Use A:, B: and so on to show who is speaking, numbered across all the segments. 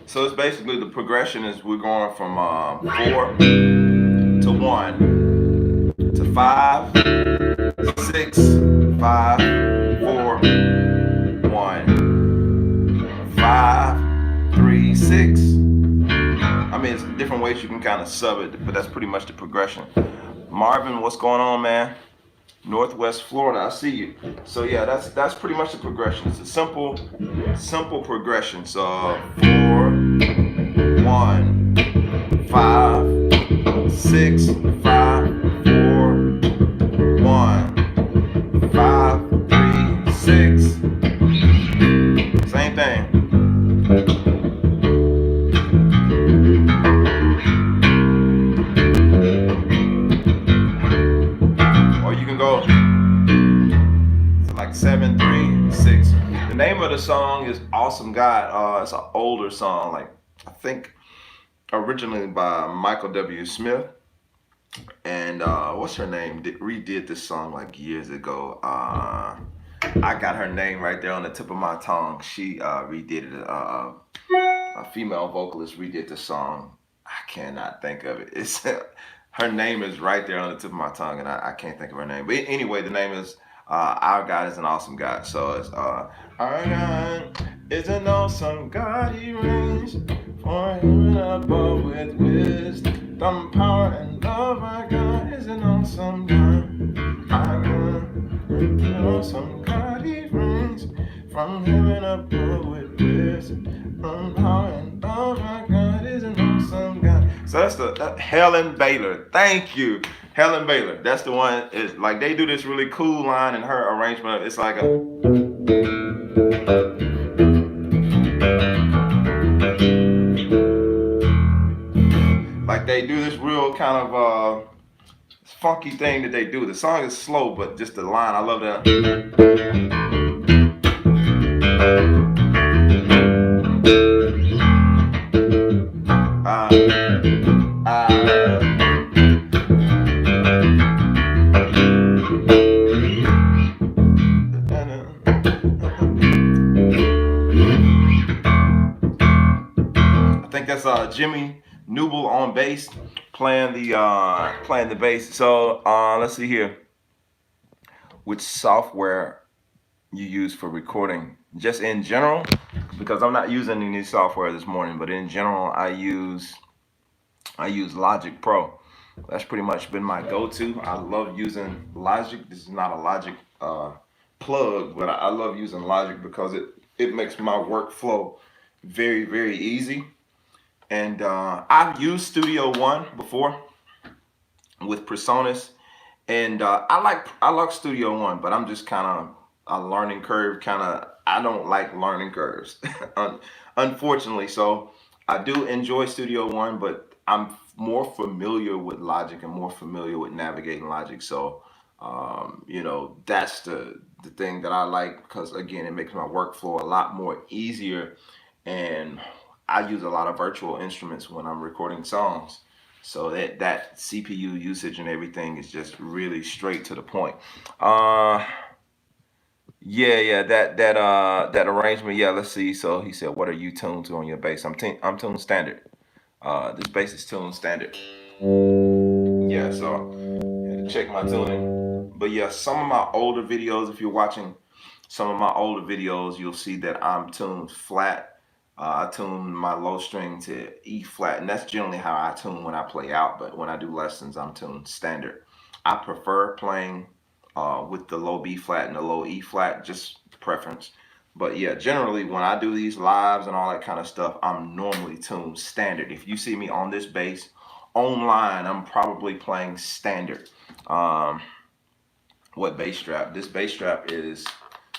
A: So it's basically the progression is we're going from 4 to 1 to 5, 6, 5, 4, 1, 5, 3, 6. I mean, it's different ways you can kind of sub it, but that's pretty much the progression. Marvin, what's going on, man? Northwest Florida, I see you. So yeah, that's pretty much the progression. It's a simple progression. So 4, 1, 5, 6, 5, 4, 1, 5, 3, 6. Same thing. Or you can go like 7, 3, 6. The name of the song is Awesome God. It's an older song, like I think originally by Michael W. Smith. And what's her name? Redid this song like years ago. I got her name right there on the tip of my tongue. She redid it. A female vocalist redid the song. I cannot think of it. It's her name is right there on the tip of my tongue, and I can't think of her name. But anyway, the name is Our God is an Awesome God. So it's Our God is an awesome God. He reigns for him above with wisdom, power, and love. Our God is an awesome God. Our God is an awesome God. He reigns from heaven above with wisdom, power, and love. Our God is an awesome God. So that's Helen Baylor. Thank you, Helen Baylor. That's the one. Is like they do this really cool line in her arrangement. It's like a like they do this real kind of funky thing that they do. The song is slow, but just the line, I love that. I think that's Jimmy Newble on bass playing the bass. So let's see here. Which software you use for recording? Just in general, because I'm not using any software this morning, but in general, I use Logic Pro. That's pretty much been my go-to. I love using Logic. This is not a Logic plug, but I love using Logic because it makes my workflow very, very easy. And I've used Studio One before with Presonus, and I like Studio One, but I'm just kind of a learning curve I don't like learning curves, unfortunately. So I do enjoy Studio One, but I'm more familiar with Logic and more familiar with navigating Logic. So that's the thing that I like, because again, it makes my workflow a lot more easier, and I use a lot of virtual instruments when I'm recording songs. So that CPU usage and everything is just really straight to the point. Yeah, that arrangement. Yeah, let's see. So he said, "What are you tuned to on your bass?" I'm tuned standard. This bass is tuned standard. Yeah, so check my tuning. But yeah, some of my older videos, if you're watching some of my older videos, you'll see that I'm tuned flat. I tune my low string to E flat, and that's generally how I tune when I play out. But when I do lessons, I'm tuned standard. I prefer playing with the low B flat and the low E flat, just preference. But yeah, generally when I do these lives and all that kind of stuff, I'm normally tuned standard. If you see me on this bass online, I'm probably playing standard. What bass strap? This bass strap is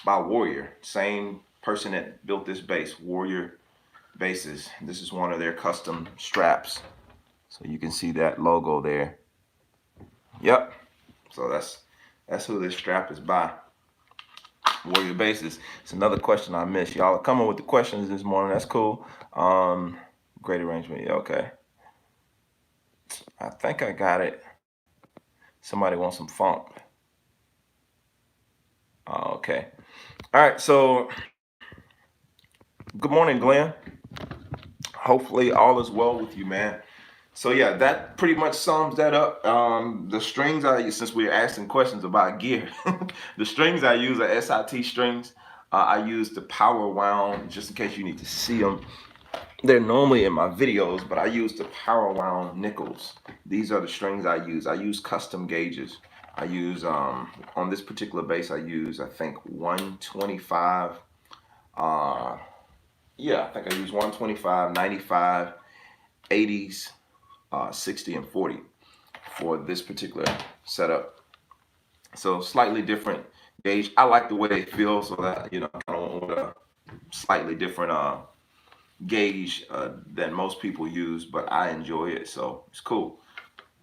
A: by Warrior. Same person that built this bass, Warrior Basses. This is one of their custom straps. So you can see that logo there. Yep. So That's who this strap is by. Warrior Bases. It's another question I missed. Y'all are coming with the questions this morning. That's cool. Great arrangement. Yeah, okay. I think I got it. Somebody wants some funk. Okay. All right. So, good morning, Glenn. Hopefully, all is well with you, man. So yeah, that pretty much sums that up. The strings I use, since we're asking questions about gear, the strings I use are SIT strings. I use the power wound, just in case you need to see them. They're normally in my videos, but I use the power wound nickels. These are the strings I use. I use custom gauges. I use, on this particular bass, I use, I think, 125. Yeah, I think I use 125, 95, 80s, 60, and 40 for this particular setup. So slightly different gauge. I like the way they feel, so that, you know, I kind of want a slightly different gauge than most people use, but I enjoy it, so it's cool.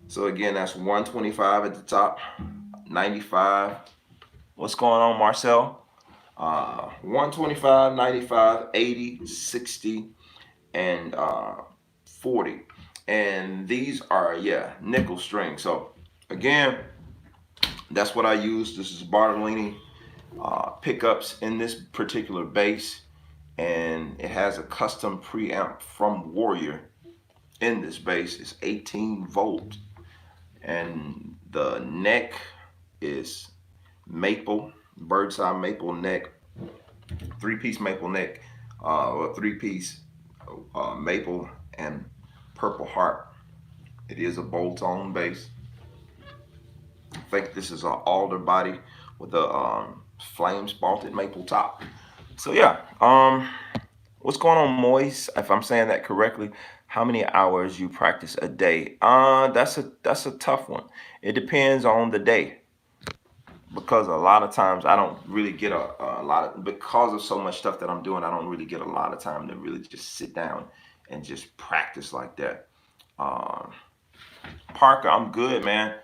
A: So again, that's 125 at the top, 95. What's going on, Marcel? 125, 95, 80, 60, and 40. And these are, yeah, nickel strings. So again, that's what I use. This is Bartolini pickups in this particular bass, and it has a custom preamp from Warrior in this bass. It's 18 volt, and the neck is maple, bird's eye maple neck, three-piece maple neck, or three-piece maple and purple heart. It is a bolt-on bass. I think this is an alder body with a flame spalted maple top. So yeah, what's going on, Moise? If I'm saying that correctly, how many hours you practice a day? That's a tough one. It depends on the day, because a lot of times I don't really get a lot of, because of so much stuff that I'm doing, I don't really get a lot of time to really just sit down and just practice like that. Parker, I'm good, man.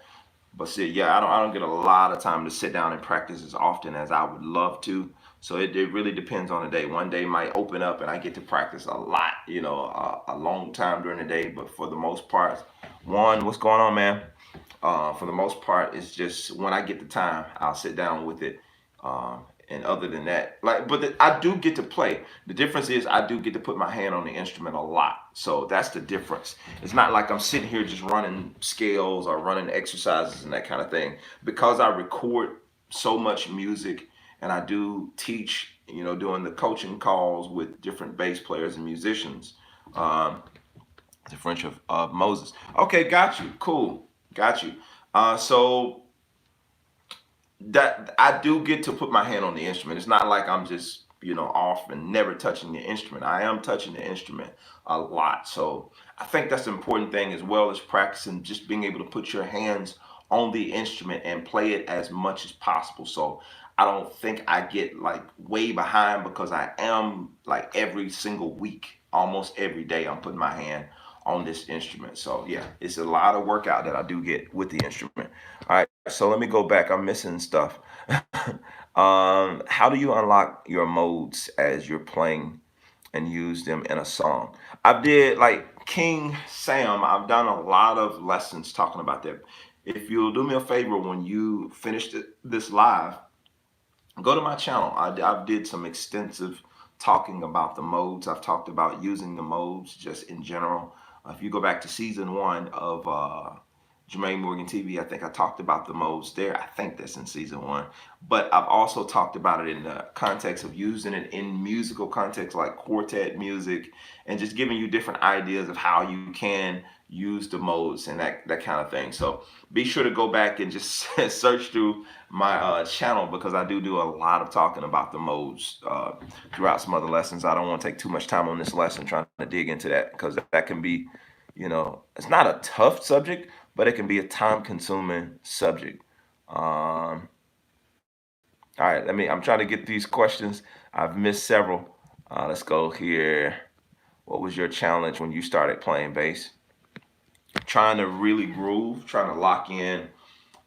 A: But see, yeah, I don't get a lot of time to sit down and practice as often as I would love to. So it really depends on the day. One day might open up and I get to practice a lot, you know, a long time during the day. But for the most part, what's going on, man? For the most part, it's just when I get the time, I'll sit down with it. And other than that, like, but I do get to play. The difference is I do get to put my hand on the instrument a lot. So that's the difference. It's not like I'm sitting here just running scales or running exercises and that kind of thing. Because I record so much music and I do teach, you know, doing the coaching calls with different bass players and musicians. The French of Moses. Okay, got you. Cool. Got you. So that I do get to put my hand on the instrument. It's not like I'm just, you know, off and never touching the instrument. I am touching the instrument a lot. So I think that's the important thing, as well as practicing, just being able to put your hands on the instrument and play it as much as possible. So I don't think I get like way behind, because I am like every single week, almost every day, I'm putting my hand on this instrument. So yeah, it's a lot of workout that I do get with the instrument. All right, so let me go back. I'm missing stuff. How do you unlock your modes as you're playing and use them in a song? I did, like King Sam, I've done a lot of lessons talking about that. If you'll do me a favor, when you finish this live, go to my channel. I did some extensive talking about the modes. I've talked about using the modes just in general. If you go back to season 1 of Jermaine Morgan TV, I think I talked about the modes there. I think that's in season 1. But I've also talked about it in the context of using it in musical context, like quartet music, and just giving you different ideas of how you can use the modes and that kind of thing. So be sure to go back and just search through my channel, because I do a lot of talking about the modes throughout some other lessons. I don't want to take too much time on this lesson trying to dig into that, because that can be, you know, it's not a tough subject, but it can be a time-consuming subject. All right, I'm trying to get these questions. I've missed several. Let's go here. What was your challenge when you started playing bass? Trying to really groove, trying to lock in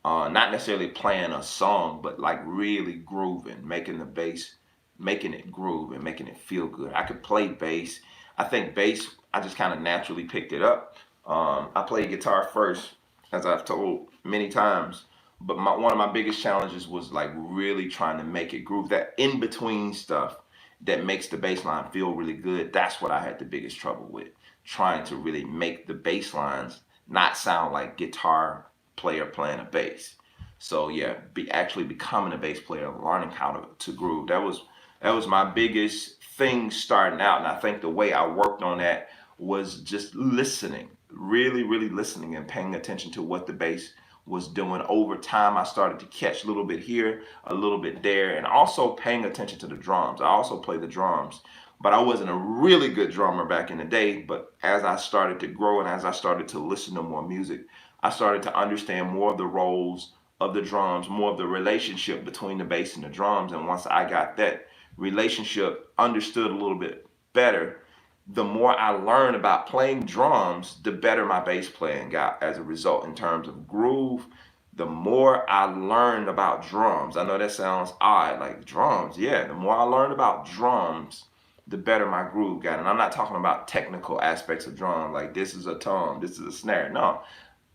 A: not necessarily playing a song, but like really grooving, making the bass, making it groove and making it feel good. I could play bass. I think bass, I just kind of naturally picked it up. I played guitar first, as I've told many times, but one of my biggest challenges was like really trying to make it groove. That in between stuff that makes the bass line feel really good. That's what I had the biggest trouble with, trying to really make the bass lines not sound like guitar player playing a bass. So yeah, actually becoming a bass player, learning how to groove. That was my biggest thing starting out, and I think the way I worked on that was just listening, really, really listening and paying attention to what the bass was doing. Over time, I started to catch a little bit here, a little bit there, and also paying attention to the drums. I also play the drums, but I wasn't a really good drummer back in the day. But as I started to grow and as I started to listen to more music, I started to understand more of the roles of the drums, more of the relationship between the bass and the drums. And once I got that relationship understood a little bit better, the more I learned about playing drums, the better my bass playing got as a result in terms of groove. The more I learned about drums, I know that sounds odd, like drums, yeah, the more I learned about drums, the better my groove got. And I'm not talking about technical aspects of drum, like this is a tom, this is a snare. No,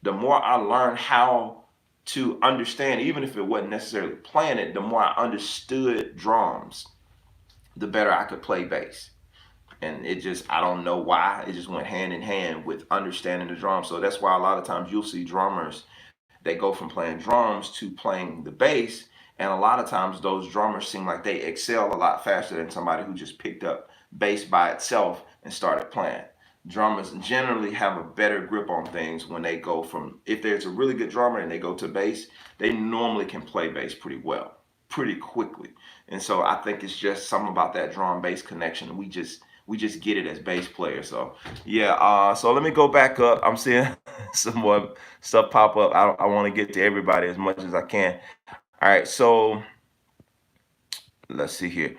A: the more I learned how to understand, even if it wasn't necessarily playing it, the more I understood drums, the better I could play bass. And it just, I don't know why, it just went hand in hand with understanding the drums. So that's why a lot of times you'll see drummers that go from playing drums to playing the bass, and a lot of times those drummers seem like they excel a lot faster than somebody who just picked up bass by itself and started playing. Drummers generally have a better grip on things when they go from, if there's a really good drummer and they go to bass, they normally can play bass pretty well, pretty quickly. And so I think it's just something about that drum bass connection. We just get it as bass players. So yeah, so let me go back up. I'm seeing some more stuff pop up. I want to get to everybody as much as I can. All right, so let's see here.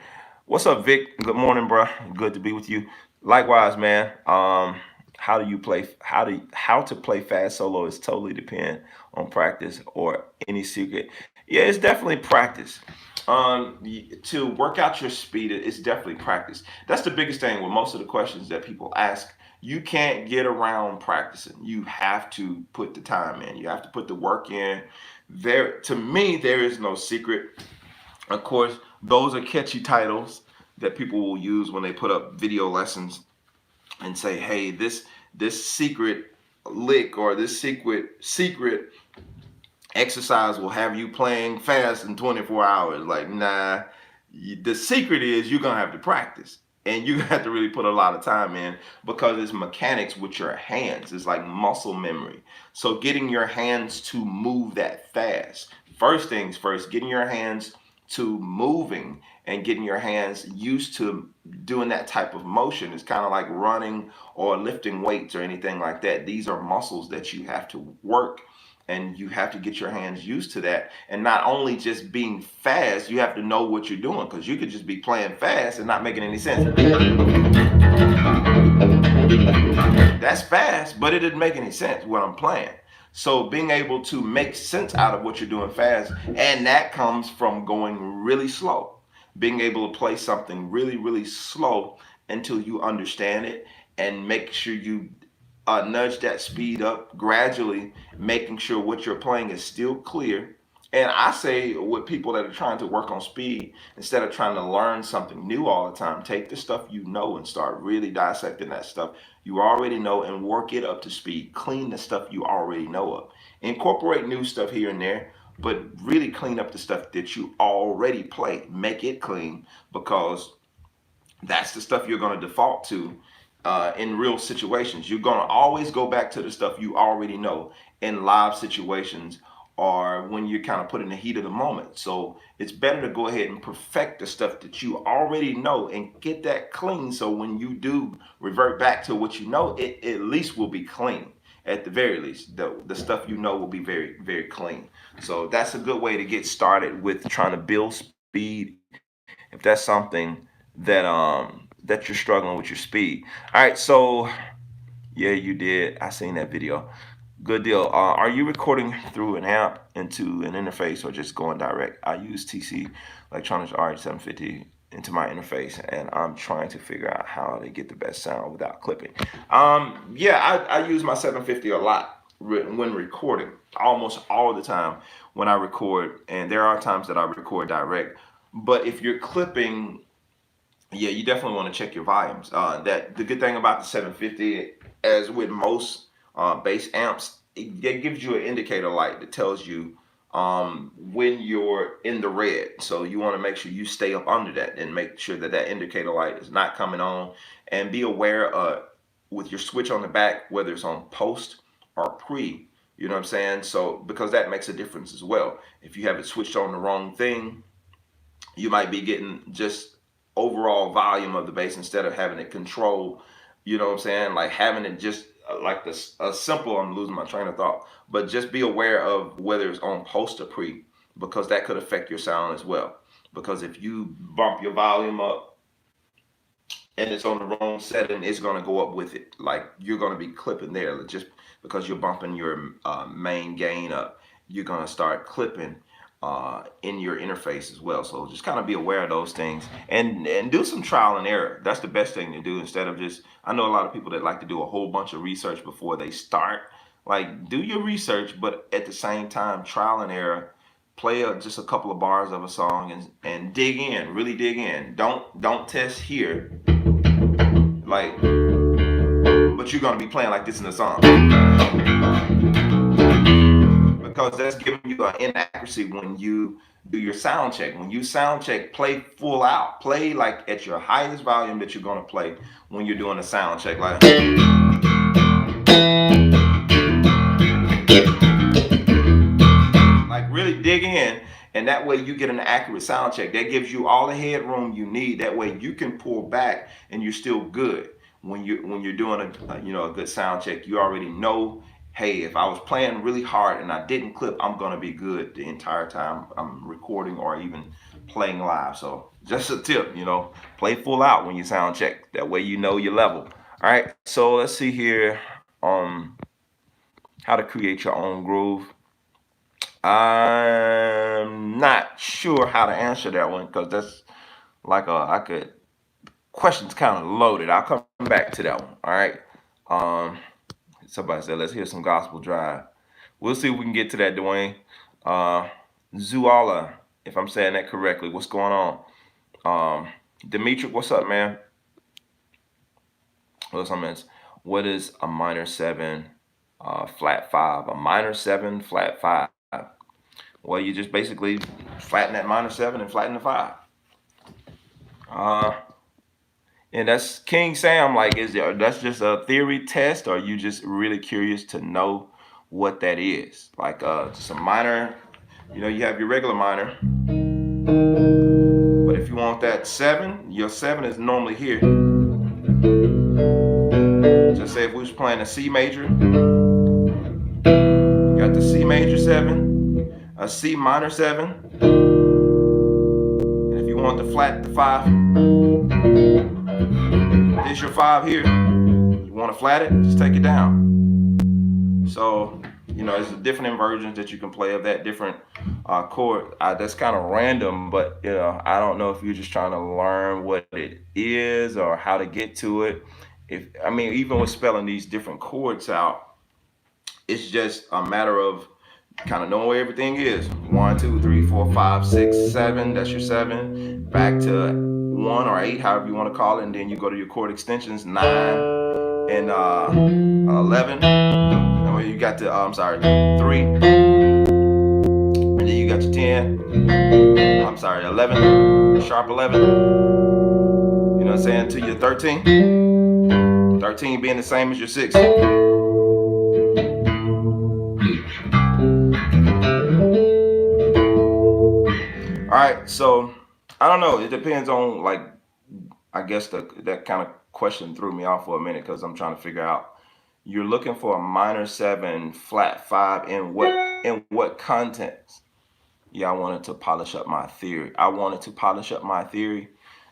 A: What's up, Vic? Good morning, bro. Good to be with you. Likewise, man. How do you play? How to play fast solo is totally depend on practice or any secret. Yeah, it's definitely practice. To work out your speed, it's definitely practice. That's the biggest thing with most of the questions that people ask. You can't get around practicing. You have to put the time in. You have to put the work in. To me, there is no secret. Of course, those are catchy titles that people will use when they put up video lessons and say, "Hey, this secret lick or this secret exercise will have you playing fast in 24 hours." Like, nah, the secret is you're gonna have to practice. And you have to really put a lot of time in because it's mechanics with your hands. It's like muscle memory. So getting your hands to move that fast. First things first, getting your hands to moving and getting your hands used to doing that type of motion is kind of like running or lifting weights or anything like that. These are muscles that you have to work, and you have to get your hands used to that. And not only just being fast, you have to know what you're doing, because you could just be playing fast and not making any sense. That's fast, but it didn't make any sense what I'm playing. So being able to make sense out of what you're doing fast, and that comes from going really slow. Being able to play something really, really slow until you understand it, and make sure you nudge that speed up gradually, making sure what you're playing is still clear. And I say with people that are trying to work on speed, instead of trying to learn something new all the time, take the stuff you know and start really dissecting that stuff you already know and work it up to speed. Clean the stuff you already know of. Incorporate new stuff here and there, but really clean up the stuff that you already play. Make it clean, because that's the stuff you're going to default to in real situations. You're going to always go back to the stuff you already know in live situations or when you're kind of put in the heat of the moment. So it's better to go ahead and perfect the stuff that you already know and get that clean. So when you do revert back to what you know, it at least will be clean. At the very least, the stuff you know will be very, very clean. So that's a good way to get started with trying to build speed, if that's something that you're struggling with your speed. All right, so yeah, you did. I seen that video. Good deal. Are you recording through an amp into an interface or just going direct? I use TC Electronics RH750 into my interface, and I'm trying to figure out how to get the best sound without clipping. Yeah, I use my 750 a lot when recording, almost all the time when I record, and there are times that I record direct. But if you're clipping, yeah, you definitely want to check your volumes. That the good thing about the 750, as with most bass amps, it gives you an indicator light that tells you when you're in the red. So you want to make sure you stay up under that and make sure that that indicator light is not coming on. And be aware with your switch on the back, whether it's on post or pre. You know what I'm saying? So because that makes a difference as well. If you have it switched on the wrong thing, you might be getting just overall volume of the bass instead of having it control. You know what I'm saying? Like having it just like this a simple. I'm losing my train of thought, but just be aware of whether it's on post or pre, because that could affect your sound as well. Because if you bump your volume up and it's on the wrong setting, it's going to go up with it. Like you're going to be clipping there just because you're bumping your main gain up. You're going to start clipping in your interface as well. So just kind of be aware of those things and do some trial and error. That's the best thing to do instead of just. I know a lot of people that like to do a whole bunch of research before they start. Like do your research, but at the same time, trial and error. Play just a couple of bars of a song and dig in, really dig in. Don't test here like, but you're gonna be playing like this in the song because that's giving you an inaccuracy when you do your sound check. When you sound check, play full out, play like at your highest volume that you're gonna play when you're doing a sound check, like really dig in, and that way you get an accurate sound check. That gives you all the headroom you need. That way you can pull back and you're still good when you're doing a good sound check. You already know, hey, if I was playing really hard and I didn't clip, I'm gonna be good the entire time I'm recording or even playing live. So just a tip, play full out when you sound check. That way you know your level. All right, so let's see here. How to create your own groove. I'm not sure how to answer that one because that's like question's kind of loaded. I'll come back to that one. All right. Um, Somebody said let's hear some gospel drive. We'll see if we can get to that, Dwayne. Uh, Zuala, if I'm saying that correctly, what's going on? Dimitri, what's up, man? What's up, man? What is a minor seven, flat five? A minor seven, flat five. Well, you just basically flatten that minor seven and flatten the five. And that's King Sam. Like, that's just a theory test, or are you just really curious to know what that is? Like, just a minor. You have your regular minor, but if you want that seven, your seven is normally here. Just say if we was playing a C major, you got the C major seven, a C minor seven, and if you want to flat the five, this your five here. You want to flat it, just take it down. So, there's different inversions that you can play of that different chord. That's kind of random, but I don't know if you're just trying to learn what it is or how to get to it. Even with spelling these different chords out, it's just a matter of kind of knowing where everything is. 1, 2, 3, 4, 5, 6, 7. That's your 7. Back to 1 or 8, however you want to call it, and then you go to your chord extensions 9 and 11. And you got the 3, and then you got your 10. 11, sharp 11. You know what I'm saying? To your 13. 13 being the same as your 6. All right, so I don't know. It depends on I guess that kind of question threw me off for a minute because I'm trying to figure out. You're looking for a minor 7, flat 5 in what context? Yeah, I wanted to polish up my theory.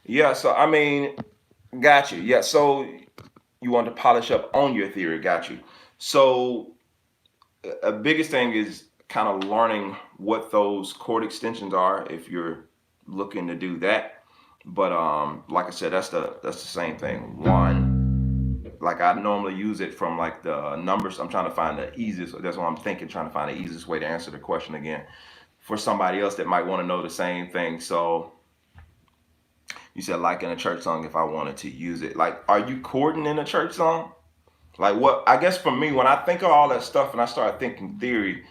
A: Yeah, so got you. Yeah, so you want to polish up on your theory. Got you. So a biggest thing is kind of learning what those chord extensions are if you're looking to do that. But like I said, that's the same thing. One, like I normally use it from like the numbers. I'm trying to find the easiest. That's what I'm thinking, trying to find the easiest way to answer the question again for somebody else that might want to know the same thing. So you said like in a church song, if I wanted to use it, like, are you chording in a church song? Like what, I guess for me, when I think of all that stuff and I start thinking theory,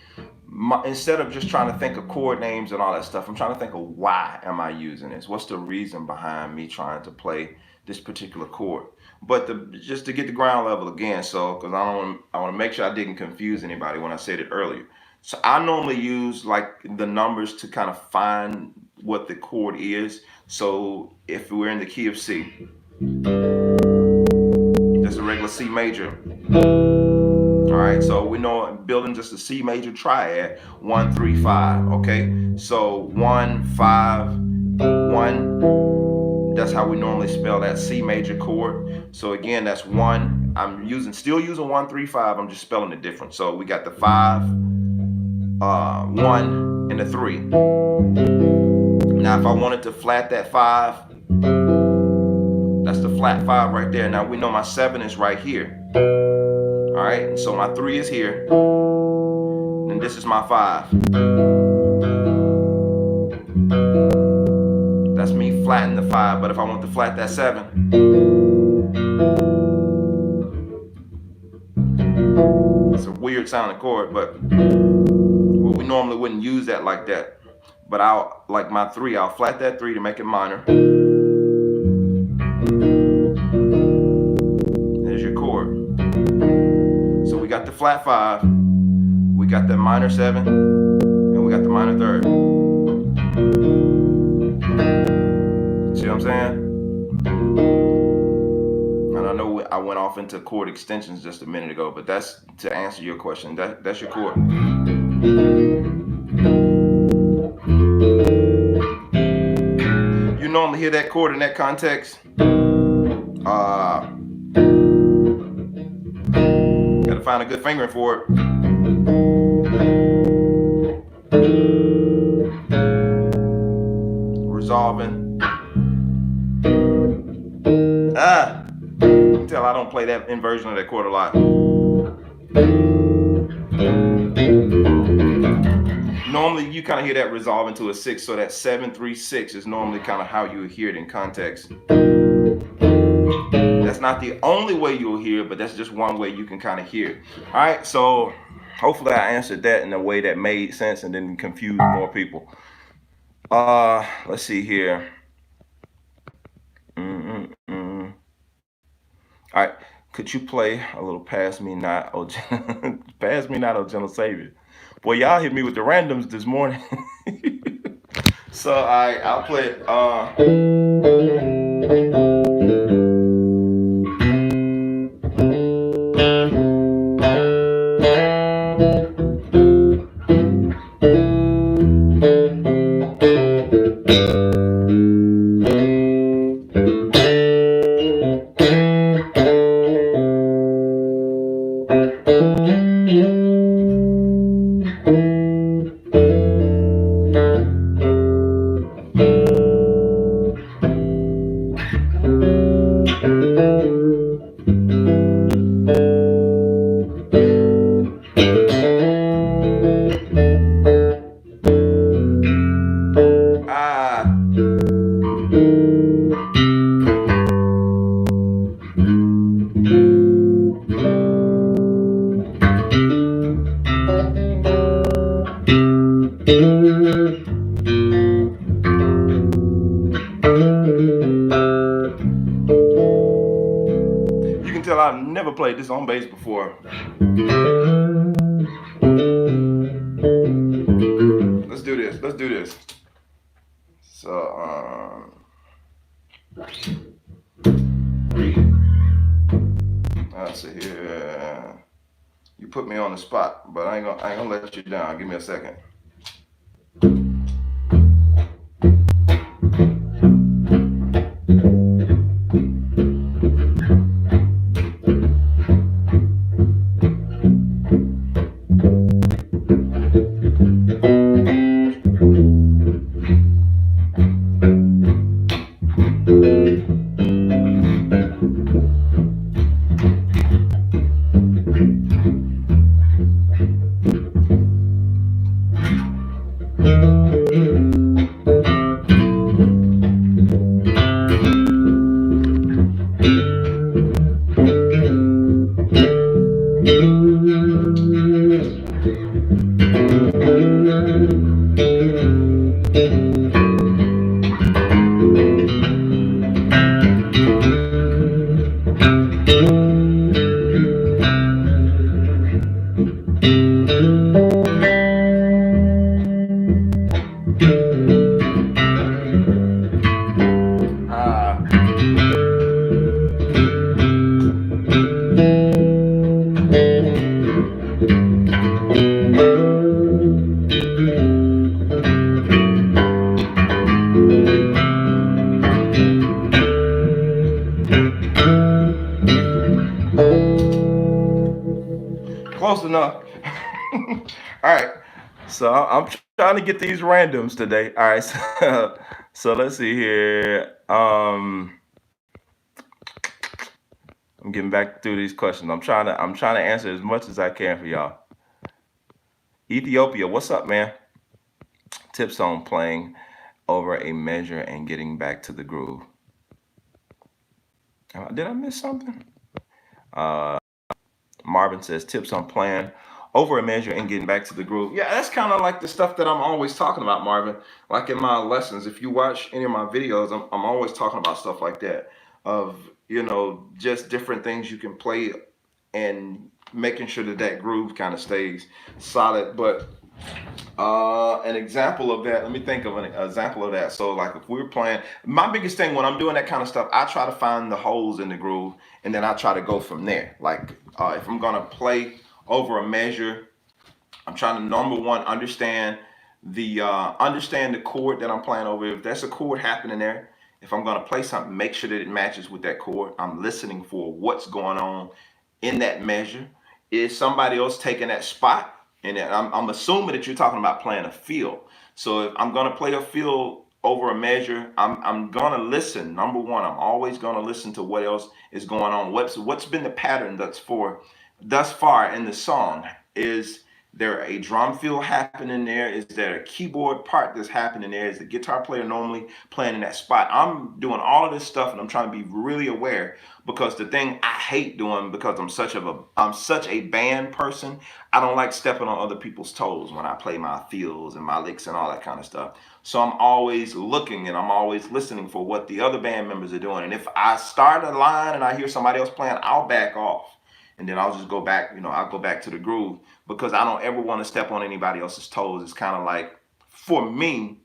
A: instead of just trying to think of chord names and all that stuff, I'm trying to think of why am I using this? What's the reason behind me trying to play this particular chord? But just to get the ground level again, so because I want to make sure I didn't confuse anybody when I said it earlier. So I normally use like the numbers to kind of find what the chord is. So if we're in the key of C, that's a regular C major. All right, so we know building just a C major triad, 1, 3, 5. Okay, so 1, 5, 1. That's how we normally spell that C major chord. So again, that's 1. I'm still using 1, 3, 5. I'm just spelling it different. So we got the 5, 1, and the 3. Now, if I wanted to flat that 5, that's the flat 5 right there. Now we know my 7 is right here. All right, and so my 3 is here, and this is my 5. That's me flattening the 5, but if I want to flat that 7, it's a weird sounding chord, but well, we normally wouldn't use that like that. But I'll, like my 3, I'll flat that 3 to make it minor. There's your chord. So we got the flat 5, we got the minor 7, and we got the minor 3rd. See what I'm saying? And I know I went off into chord extensions just a minute ago, but that's to answer your question. That's your chord. You normally hear that chord in that context. Gotta find a good fingering for it. Resolving. You can tell I don't play that inversion of that chord a lot. Normally you kind of hear that resolving to a 6, so that 7, 3, 6 is normally kind of how you hear it in context. That's not the only way you'll hear it, but that's just one way you can kind of hear it. All right, so hopefully I answered that in a way that made sense and didn't confuse more people. Let's see here. All right, could you play a little Pass Me Not, oh, Pass Me Not, oh Gentle Savior? Boy, y'all hit me with the randoms this morning. So I'll play it. You can tell I've never played this on bass before. Let's do this. Let's do this. So, let's see here. You put me on the spot, but I ain't gonna let you down. Give me a second. enough. All right. So I'm trying to get these randoms today. All right. So let's see here. I'm getting back through these questions. I'm trying to answer as much as I can for y'all. Ethiopia, what's up, man? Tips on playing over a measure and getting back to the groove. Did I miss something? Uh, Marvin says tips on playing over a measure and getting back to the groove. Yeah, that's kind of like the stuff that I'm always talking about, Marvin. Like in my lessons, if you watch any of my videos, I'm always talking about stuff like that. Of just different things you can play and making sure that that groove kind of stays solid. But an example of that, let me think of an example of that. So, like, if we're playing, my biggest thing when I'm doing that kind of stuff, I try to find the holes in the groove and then I try to go from there. Like, if I'm gonna play over a measure, I'm trying to, number one, understand the chord that I'm playing over. If there's a chord happening there, if I'm gonna play something, make sure that it matches with that chord. I'm listening for what's going on in that measure. Is somebody else taking that spot? And I'm assuming that you're talking about playing a field. So if I'm gonna play a field over a measure, I'm gonna listen. Number one, I'm always gonna listen to what else is going on. What's been the pattern thus far in the song? Is there a drum fill happening there? Is there a keyboard part that's happening there? Is the guitar player normally playing in that spot? I'm doing all of this stuff and I'm trying to be really aware, because the thing I hate doing, because I'm such a band person, I don't like stepping on other people's toes when I play my fills and my licks and all that kind of stuff. So I'm always looking and I'm always listening for what the other band members are doing. And if I start a line and I hear somebody else playing, I'll back off. And then I'll just go back, I'll go back to the groove, because I don't ever want to step on anybody else's toes. It's kind of like, for me,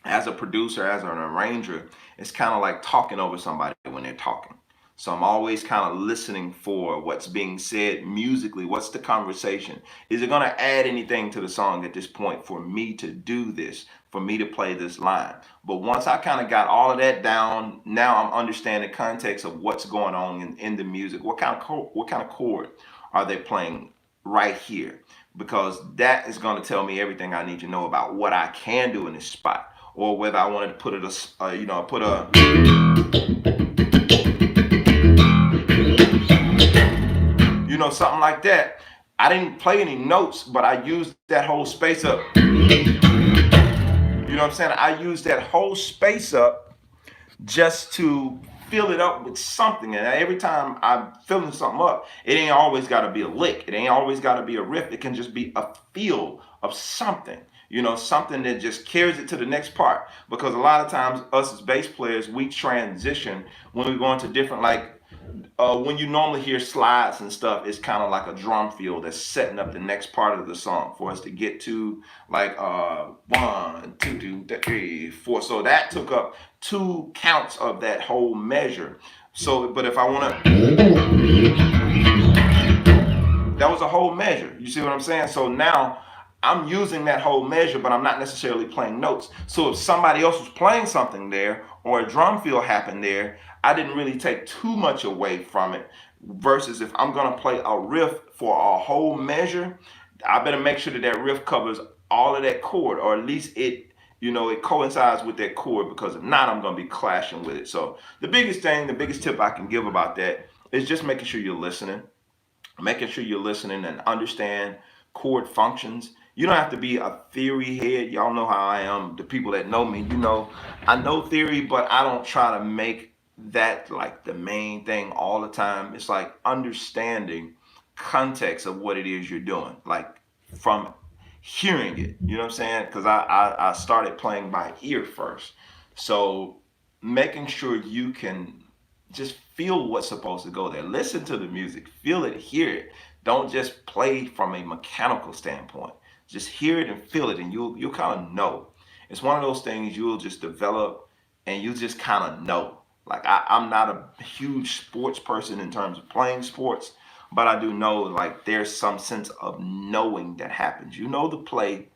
A: as a producer, as an arranger, it's kind of like talking over somebody when they're talking. So I'm always kind of listening for what's being said musically. What's the conversation? Is it going to add anything to the song at this point for me to do this, for me to play this line? But once I kind of got all of that down, now I'm understanding the context of what's going on in the music. What kind of chord are they playing right here? Because that is going to tell me everything I need to know about what I can do in this spot, or whether I wanted to put something like that. I didn't play any notes, but I used that whole space up. You know what I'm saying? I used that whole space up just to fill it up with something. And every time I'm filling something up, it ain't always got to be a lick. It ain't always got to be a riff. It can just be a feel of something. Something that just carries it to the next part. Because a lot of times, us as bass players, we transition when we go into different, like, when you normally hear slides and stuff, it's kind of like a drum fill that's setting up the next part of the song for us to get to, like, 1, 2, 3, 4. So that took up 2 counts of that whole measure. So, but if I want to, that was a whole measure. You see what I'm saying? So now I'm using that whole measure, but I'm not necessarily playing notes. So if somebody else was playing something there, or a drum fill happened there, I didn't really take too much away from it. Versus if I'm gonna play a riff for a whole measure, I better make sure that that riff covers all of that chord, or at least it coincides with that chord, because if not, I'm gonna be clashing with it. So the biggest tip I can give about that is just making sure you're listening and understand chord functions. You don't have to be a theory head. Y'all know how I am. The people that know me, I know theory, but I don't try to make that like the main thing all the time. It's like understanding context of what it is you're doing, like from hearing it. You know what I'm saying? Because I started playing by ear first. So making sure you can just feel what's supposed to go there. Listen to the music, feel it, hear it. Don't just play from a mechanical standpoint. Just hear it and feel it, and you'll kind of know. It's one of those things you'll just develop, and you just kind of know. Like I'm not a huge sports person in terms of playing sports, but I do know like there's some sense of knowing that happens. You know the play,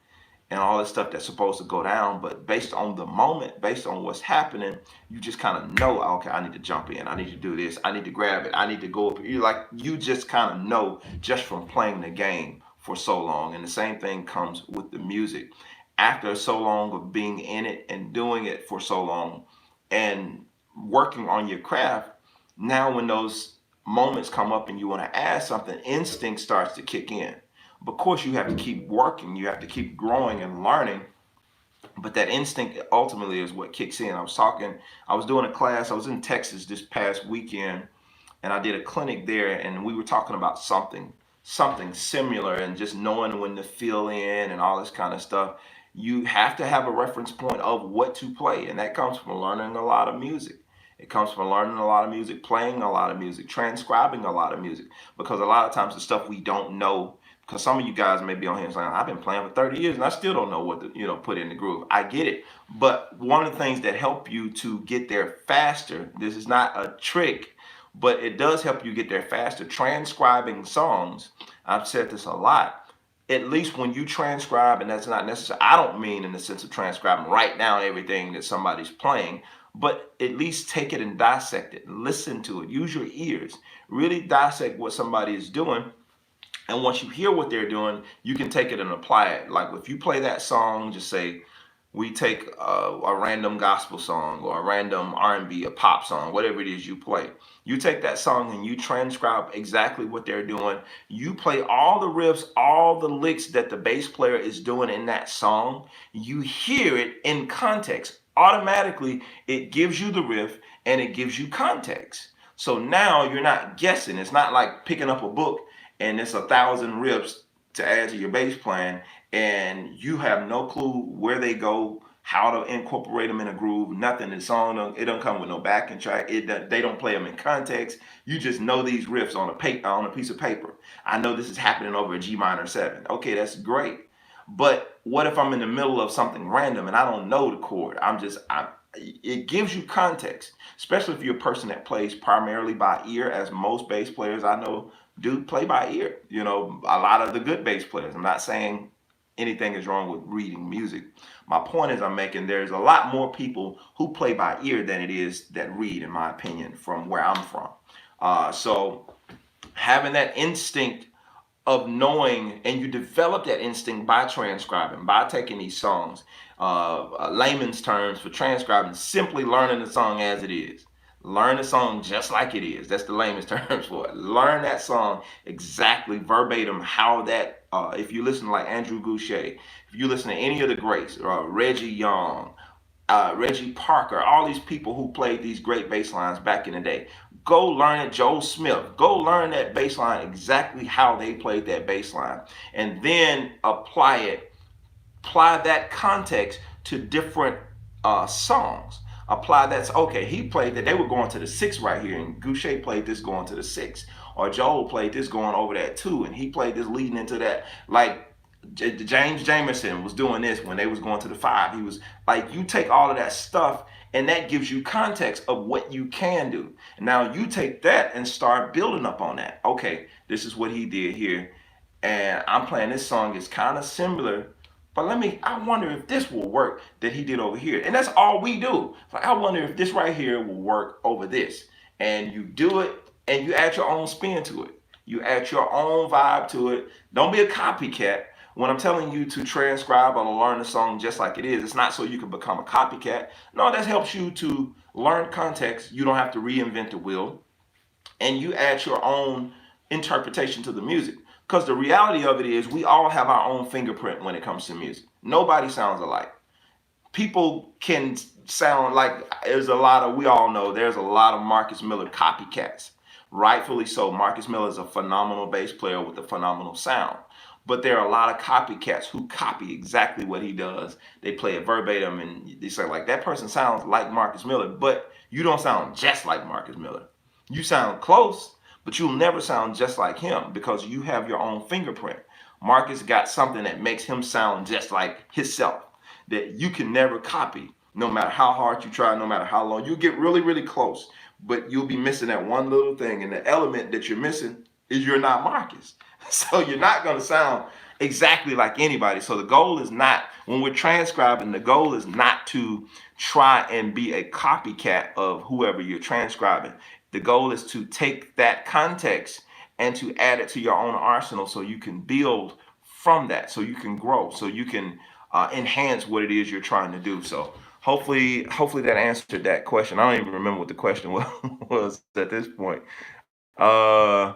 A: and all this stuff that's supposed to go down. But based on the moment, based on what's happening, you just kind of know, okay, I need to jump in. I need to do this. I need to grab it. I need to go up. You just kind of know just from playing the game for so long. And the same thing comes with the music. After so long of being in it and doing it for so long and working on your craft, now when those moments come up and you want to add something, instinct starts to kick in. But of course, you have to keep working, you have to keep growing and learning. But that instinct ultimately is what kicks in. I was doing a class, I was in Texas this past weekend, and I did a clinic there, and we were talking about something similar, and just knowing when to fill in and all this kind of stuff. You have to have a reference point of what to play, and that comes from learning a lot of music. It comes from learning a lot of music, playing a lot of music, transcribing a lot of music, because a lot of times the stuff we don't know, because some of you guys may be on here saying, I've been playing for 30 years and I still don't know what to, put in the groove. I get it. But one of the things that help you to get there faster, this is not a trick, but it does help you get there faster. Transcribing songs, I've said this a lot, at least when you transcribe, and that's not necessary, I don't mean in the sense of transcribing, write down everything that somebody's playing, but at least take it and dissect it, listen to it, use your ears, really dissect what somebody is doing. And once you hear what they're doing, you can take it and apply it. Like if you play that song, just say, we take a random gospel song or a random R&B, a pop song, whatever it is you play. You take that song and you transcribe exactly what they're doing. You play all the riffs, all the licks that the bass player is doing in that song. You hear it in context. Automatically, it gives you the riff and it gives you context. So now you're not guessing. It's not like picking up a book and it's 1,000 riffs to add to your bass playing, and you have no clue where they go, how to incorporate them in a groove, nothing. The song, it don't come with no backing track. They don't play them in context. You just know these riffs on a piece of paper. I know this is happening over a G minor 7. Okay, that's great. But what if I'm in the middle of something random and I don't know the chord? It gives you context, especially if you're a person that plays primarily by ear, as most bass players I know do play by ear. A lot of the good bass players. I'm not saying anything is wrong with reading music. My point is I'm making there's a lot more people who play by ear than it is that read, in my opinion, from where I'm from. So having that instinct of knowing, and you develop that instinct by transcribing, by taking these songs, layman's terms for transcribing, simply learning the song as it is. Learn the song just like it is. That's the lamest terms for it. Learn that song exactly verbatim how that, if you listen to like Andrew Goucher, if you listen to any of the greats, Reggie Young, Reggie Parker, all these people who played these great bass lines back in the day, go learn it. Joe Smith, go learn that bass line exactly how they played that bass line, and then apply that context to different songs. Apply that. Okay, he played that. They were going to the 6 right here, and Goucher played this going to the 6, or Joel played this going over that 2, and he played this leading into that. Like James Jamerson was doing this when they was going to the 5. He was like, you take all of that stuff, and that gives you context of what you can do. And now you take that and start building up on that. Okay, this is what he did here, and I'm playing this song. It's kind of similar. But I wonder if this will work that he did over here. And that's all we do. Like, I wonder if this right here will work over this. And you do it, and you add your own spin to it. You add your own vibe to it. Don't be a copycat. When I'm telling you to transcribe or learn the song just like it is, it's not so you can become a copycat. No, that helps you to learn context. You don't have to reinvent the wheel. And you add your own interpretation to the music. Because the reality of it is we all have our own fingerprint when it comes to music. Nobody sounds alike. People can sound like, we all know there's a lot of Marcus Miller copycats. Rightfully so. Marcus Miller is a phenomenal bass player with a phenomenal sound. But there are a lot of copycats who copy exactly what he does. They play it verbatim and they say, like, that person sounds like Marcus Miller, but you don't sound just like Marcus Miller. You sound close, but you'll never sound just like him because you have your own fingerprint. Marcus got something that makes him sound just like himself that you can never copy, no matter how hard you try, no matter how long. You get really, really close, but you'll be missing that one little thing. And the element that you're missing is you're not Marcus. So you're not going to sound exactly like anybody. So the goal is not When we're transcribing, the goal is not to try and be a copycat of whoever you're transcribing. The goal is to take that context and to add it to your own arsenal so you can build from that, so you can grow, so you can enhance what it is you're trying to do. So hopefully that answered that question. I don't even remember what the question was at this point. Uh,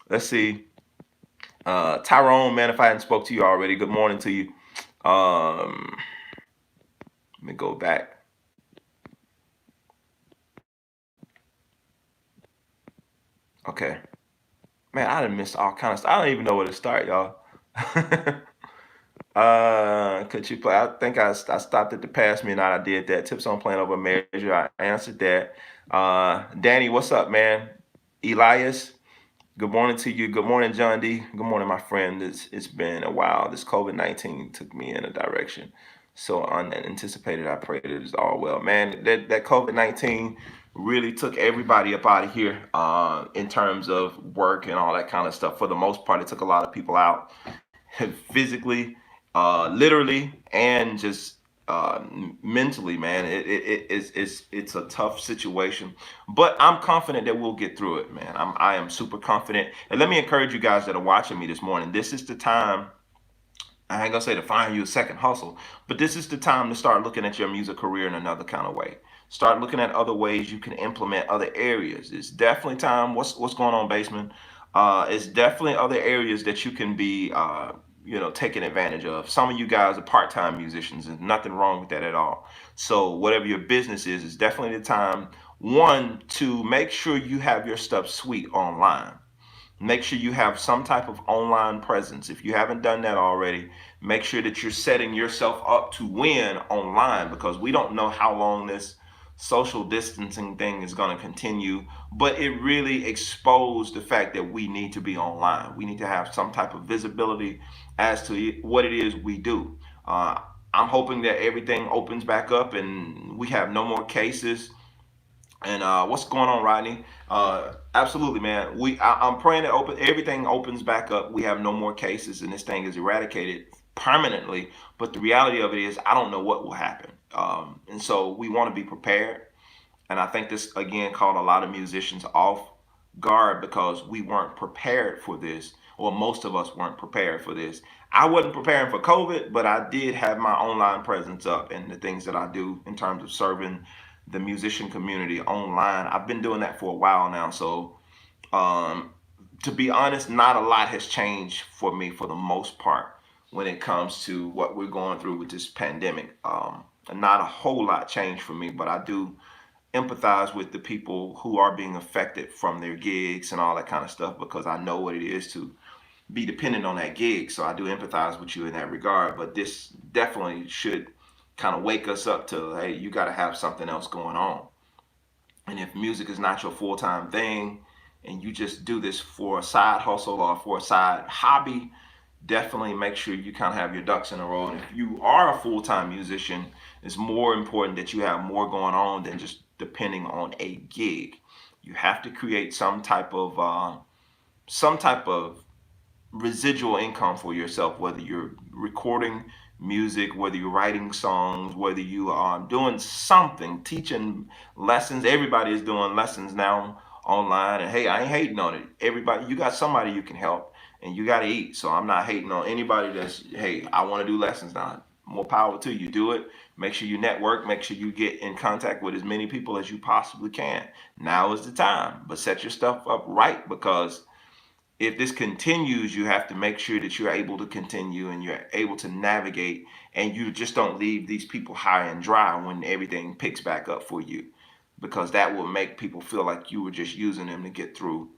A: let's see. Tyrone, man, if I hadn't spoke to you already, good morning to you. Let me go back. Okay. Man, I done missed all kind of stuff. I don't even know where to start, y'all. Could you play? I think I stopped at the pass me not. I did that. Tips on playing over measure. I answered that. Danny, what's up, man? Elias, good morning to you. Good morning, John D. Good morning, my friend. It's been a while. This COVID-19 took me in a direction so unanticipated. I pray that it is all well, man. That COVID-19 really took everybody up out of here in terms of work and all that kind of stuff. For the most part, it took a lot of people out physically, literally, and just mentally, man. It's a tough situation, but I'm confident that we'll get through it, man. I am super confident. And let me encourage you guys that are watching me this morning. This is the time. I ain't gonna say to find you a second hustle, but this is the time to start looking at your music career in another kind of way. Start looking at other ways you can implement other areas. It's definitely time. What's going on, Basement? It's definitely other areas that you can be, taking advantage of. Some of you guys are part-time musicians, and nothing wrong with that at all. So whatever your business is, it's definitely the time. One, to make sure you have your stuff sweet online. Make sure you have some type of online presence. If you haven't done that already, make sure that you're setting yourself up to win online, because we don't know how long this social distancing thing is going to continue, but it really exposed the fact that we need to be online. We need to have some type of visibility as to what it is we do. I'm hoping that everything opens back up and we have no more cases. And what's going on, Rodney? Absolutely, man. I'm praying that everything opens back up. We have no more cases, and this thing is eradicated permanently. But the reality of it is, I don't know what will happen. And so we want to be prepared. And I think this again caught a lot of musicians off guard because we weren't prepared for this, or most of us weren't prepared for this. I wasn't preparing for COVID, but I did have my online presence up and the things that I do in terms of serving the musician community online. I've been doing that for a while now. So to be honest, not a lot has changed for me for the most part when it comes to what we're going through with this pandemic. Not a whole lot changed for me, but I do empathize with the people who are being affected from their gigs and all that kind of stuff, because I know what it is to be dependent on that gig. So I do empathize with you in that regard. But this definitely should kind of wake us up to, hey, you got to have something else going on. And if music is not your full-time thing and you just do this for a side hustle or for a side hobby, definitely make sure you kind of have your ducks in a row. And if you are a full-time musician, it's more important that you have more going on than just depending on a gig. You have to create some type of residual income for yourself, whether you're recording music, whether you're writing songs, whether you are doing something, teaching lessons. Everybody is doing lessons now online, and hey, I ain't hating on it. Everybody, you got somebody you can help, and you got to eat. So I'm not hating on anybody that's, hey, I want to do lessons now. More power to you. Do it. Make sure you network. Make sure you get in contact with as many people as you possibly can. Now is the time. But set your stuff up right, because if this continues, you have to make sure that you're able to continue and you're able to navigate, and you just don't leave these people high and dry when everything picks back up for you, because that will make people feel like you were just using them to get through,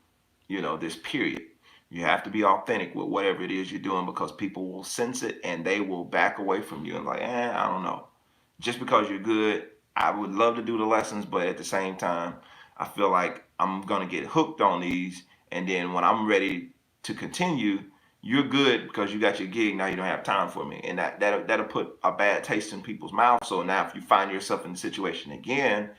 A: this period. You have to be authentic with whatever it is you're doing, because people will sense it and they will back away from you and like, I don't know. Just because you're good, I would love to do the lessons, but at the same time, I feel like I'm going to get hooked on these. And then when I'm ready to continue, you're good because you got your gig. Now you don't have time for me. And that'll put a bad taste in people's mouths. So now if you find yourself in the situation again,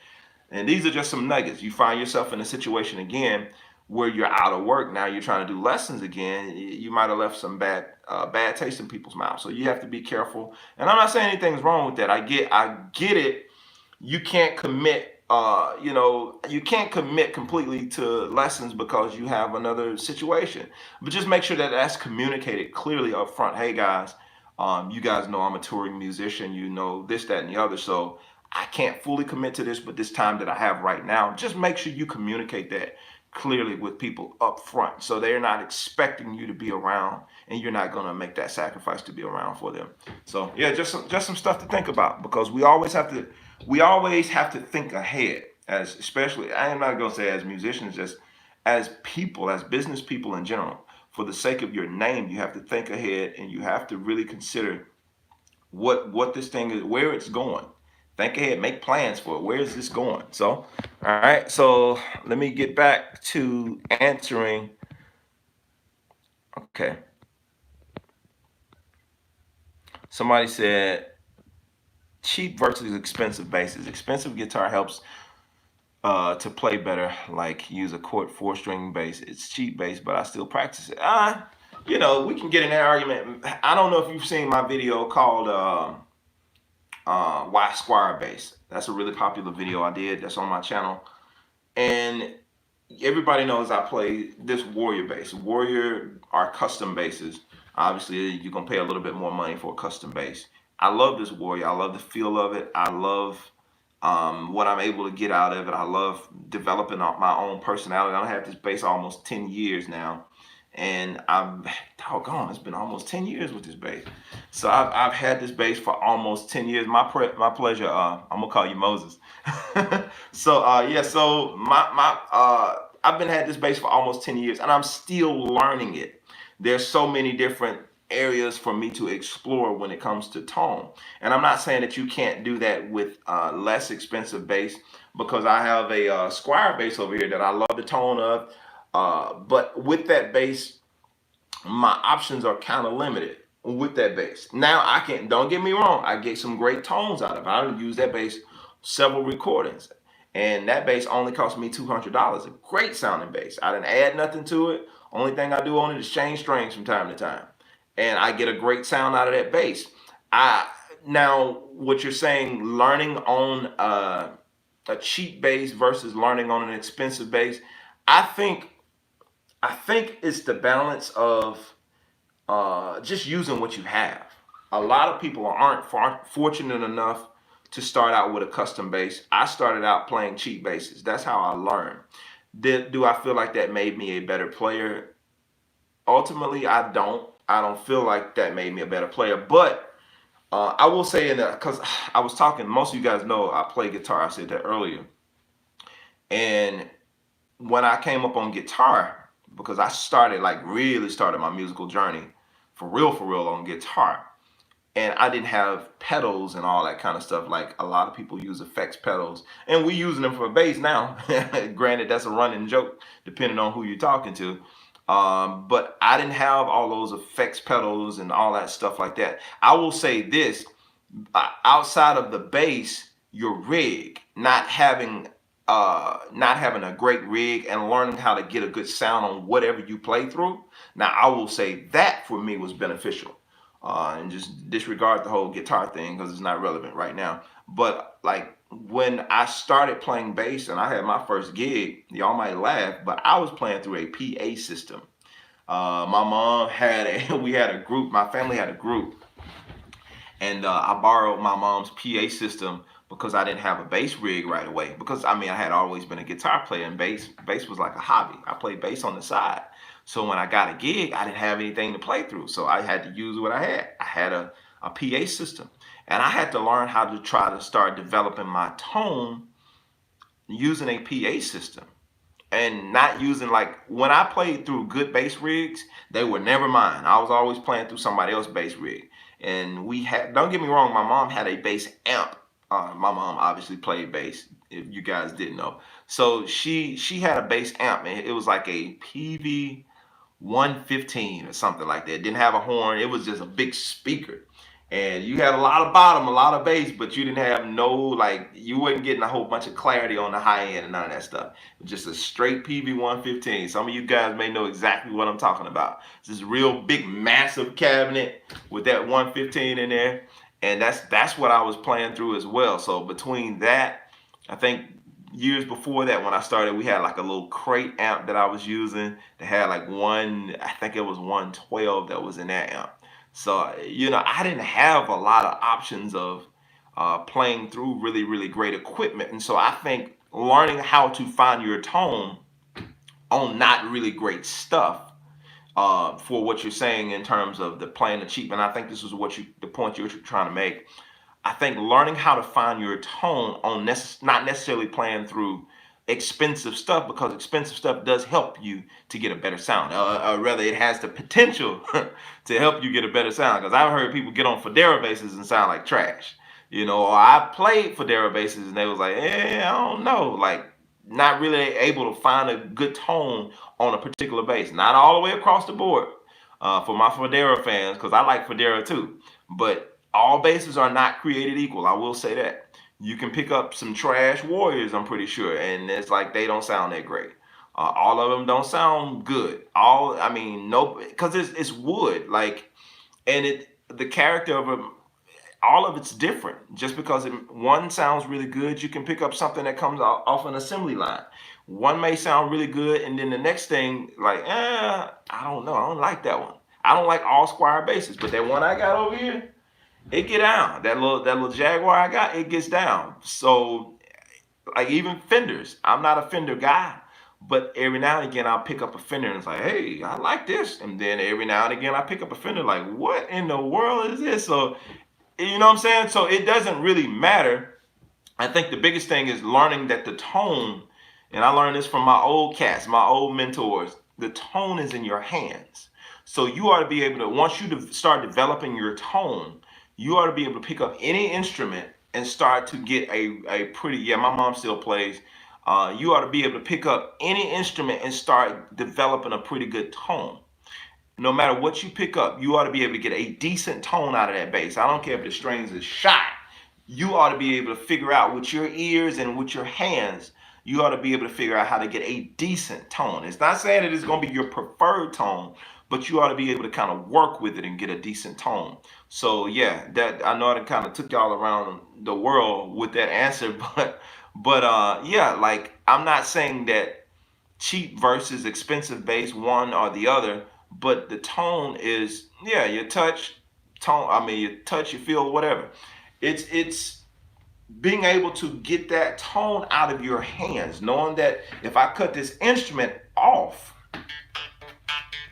A: and these are just some nuggets, you find yourself in a situation again where you're out of work. Now you're trying to do lessons again. You might have left some bad taste in people's mouths. So you have to be careful. And I'm not saying anything's wrong with that. I get it. You can't commit. You can't commit completely to lessons because you have another situation. But just make sure that that's communicated clearly up front. Hey guys, you guys know I'm a touring musician. You know this, that, and the other. So I can't fully commit to this, but this time that I have right now, just make sure you communicate that clearly with people up front, so they're not expecting you to be around, and you're not gonna make that sacrifice to be around for them. So yeah, just some stuff to think about, because we always have to think ahead, as especially, I am not gonna say as musicians, just as people, as business people in general. For the sake of your name, you have to think ahead, and you have to really consider what this thing is, where it's going. Think ahead, make plans for it. Where is this going? So, all right. So let me get back to answering. Okay. Somebody said cheap versus expensive basses. Expensive guitar helps to play better, like use a chord 4-string bass. It's cheap bass, but I still practice it. We can get in that argument. I don't know if you've seen my video called Why Squire Bass. That's a really popular video I did. That's on my channel. And everybody knows I play this Warrior bass. Warrior are custom basses. Obviously, you're going to pay a little bit more money for a custom bass. I love this Warrior. I love the feel of it. I love what I'm able to get out of it. I love developing my own personality. I've had this bass almost 10 years now. And doggone, it's been almost 10 years with this bass. So I've had this bass for almost 10 years. My pleasure. I'm gonna call you Moses. So I've been had this bass for almost 10 years, and I'm still learning it. There's so many different areas for me to explore when it comes to tone. And I'm not saying that you can't do that with less expensive bass, because I have a Squire bass over here that I love the tone of. But with that bass, my options are kind of limited with that bass. Now don't get me wrong, I get some great tones out of it. I use that bass several recordings, and that bass only cost me $200. A great sounding bass. I didn't add nothing to it. Only thing I do on it is change strings from time to time, and I get a great sound out of that bass. Now what you're saying, learning on a cheap bass versus learning on an expensive bass, I think it's the balance of just using what you have. A lot of people aren't fortunate enough to start out with a custom bass. I started out playing cheap basses. That's how I learned. Do I feel like that made me a better player? Ultimately, I don't. I don't feel like that made me a better player. But I will say, because I was talking, most of you guys know I play guitar. I said that earlier. And when I came up on guitar, because I really started my musical journey for real on guitar. And I didn't have pedals and all that kind of stuff like a lot of people use effects pedals. And we using them for bass now. Granted, that's a running joke depending on who you're talking to. But I didn't have all those effects pedals and all that stuff like that. I will say this, outside of the bass, your rig, not having a great rig and learning how to get a good sound on whatever you play through. Now, I will say that for me was beneficial. And just disregard the whole guitar thing because it's not relevant right now. But like when I started playing bass and I had my first gig, y'all might laugh, but I was playing through a PA system. My mom we had a group, my family had a group, and I borrowed my mom's PA system because I didn't have a bass rig right away. Because I had always been a guitar player, and bass was like a hobby. I played bass on the side. So when I got a gig, I didn't have anything to play through. So I had to use what I had. I had a PA system. And I had to learn how to try to start developing my tone using a PA system. And not using, like, when I played through good bass rigs, they were never mine. I was always playing through somebody else's bass rig. And don't get me wrong, my mom had a bass amp. My mom obviously played bass, if you guys didn't know. So she had a bass amp, and it was like a PV 115 or something like that. It didn't have a horn. It was just a big speaker. And you had a lot of bottom, a lot of bass, but you didn't have no, like, you wasn't getting a whole bunch of clarity on the high end and none of that stuff. Just a straight PV 115. Some of you guys may know exactly what I'm talking about. It's this real big, massive cabinet with that 115 in there. And that's what I was playing through as well. So between that, I think years before that, when I started, we had like a little crate amp that I was using that had like I think it was 112 that was in that amp. So, I didn't have a lot of options of playing through really, really great equipment. And so I think learning how to find your tone on not really great stuff, for what you're saying in terms of the playing the cheap, and I think this is the point you're trying to make. I think learning how to find your tone on not necessarily playing through expensive stuff, because expensive stuff does help you to get a better sound. Rather, it has the potential to help you get a better sound. Because I've heard people get on Federa basses and sound like trash. Or I played Federa basses and they was like, I don't know, like not really able to find a good tone on a particular bass. Not all the way across the board, for my Federa fans, because I like Federa too. But all basses are not created equal. I will say that. You can pick up some trash Warriors, I'm pretty sure, and it's like they don't sound that great. All of them don't sound good. No, because it's wood, like, and the character of them, all of it's different. Just because one sounds really good, you can pick up something that comes off an assembly line. One may sound really good, and then the next thing, like, I don't know, I don't like that one. I don't like all squire basses, but that one I got over here, it get down. That little Jaguar I got, it gets down. So, like, even Fenders, I'm not a Fender guy, but every now and again I'll pick up a Fender and it's like, hey, I like this. And then every now and again I pick up a Fender like, what in the world is this? So, you know what I'm saying? So it doesn't really matter. I think the biggest thing is learning that the tone, and I learned this from my old cats, my old mentors, the tone is in your hands. So you ought to be able to, once you start developing your tone, you ought to be able to pick up any instrument and start to get a pretty, yeah, my mom still plays. You ought to be able to pick up any instrument and start developing a pretty good tone. No matter what you pick up, you ought to be able to get a decent tone out of that bass. I don't care if the strings is shot. You ought to be able to figure out with your ears and with your hands, you ought to be able to figure out how to get a decent tone. It's not saying that it's going to be your preferred tone, but you ought to be able to kind of work with it and get a decent tone. So yeah, that, I know I kind of took y'all around the world with that answer, but yeah, like, I'm not saying that cheap versus expensive bass, one or the other, but the tone is, yeah, your touch, your touch, your feel, whatever. It's being able to get that tone out of your hands, knowing that if I cut this instrument off,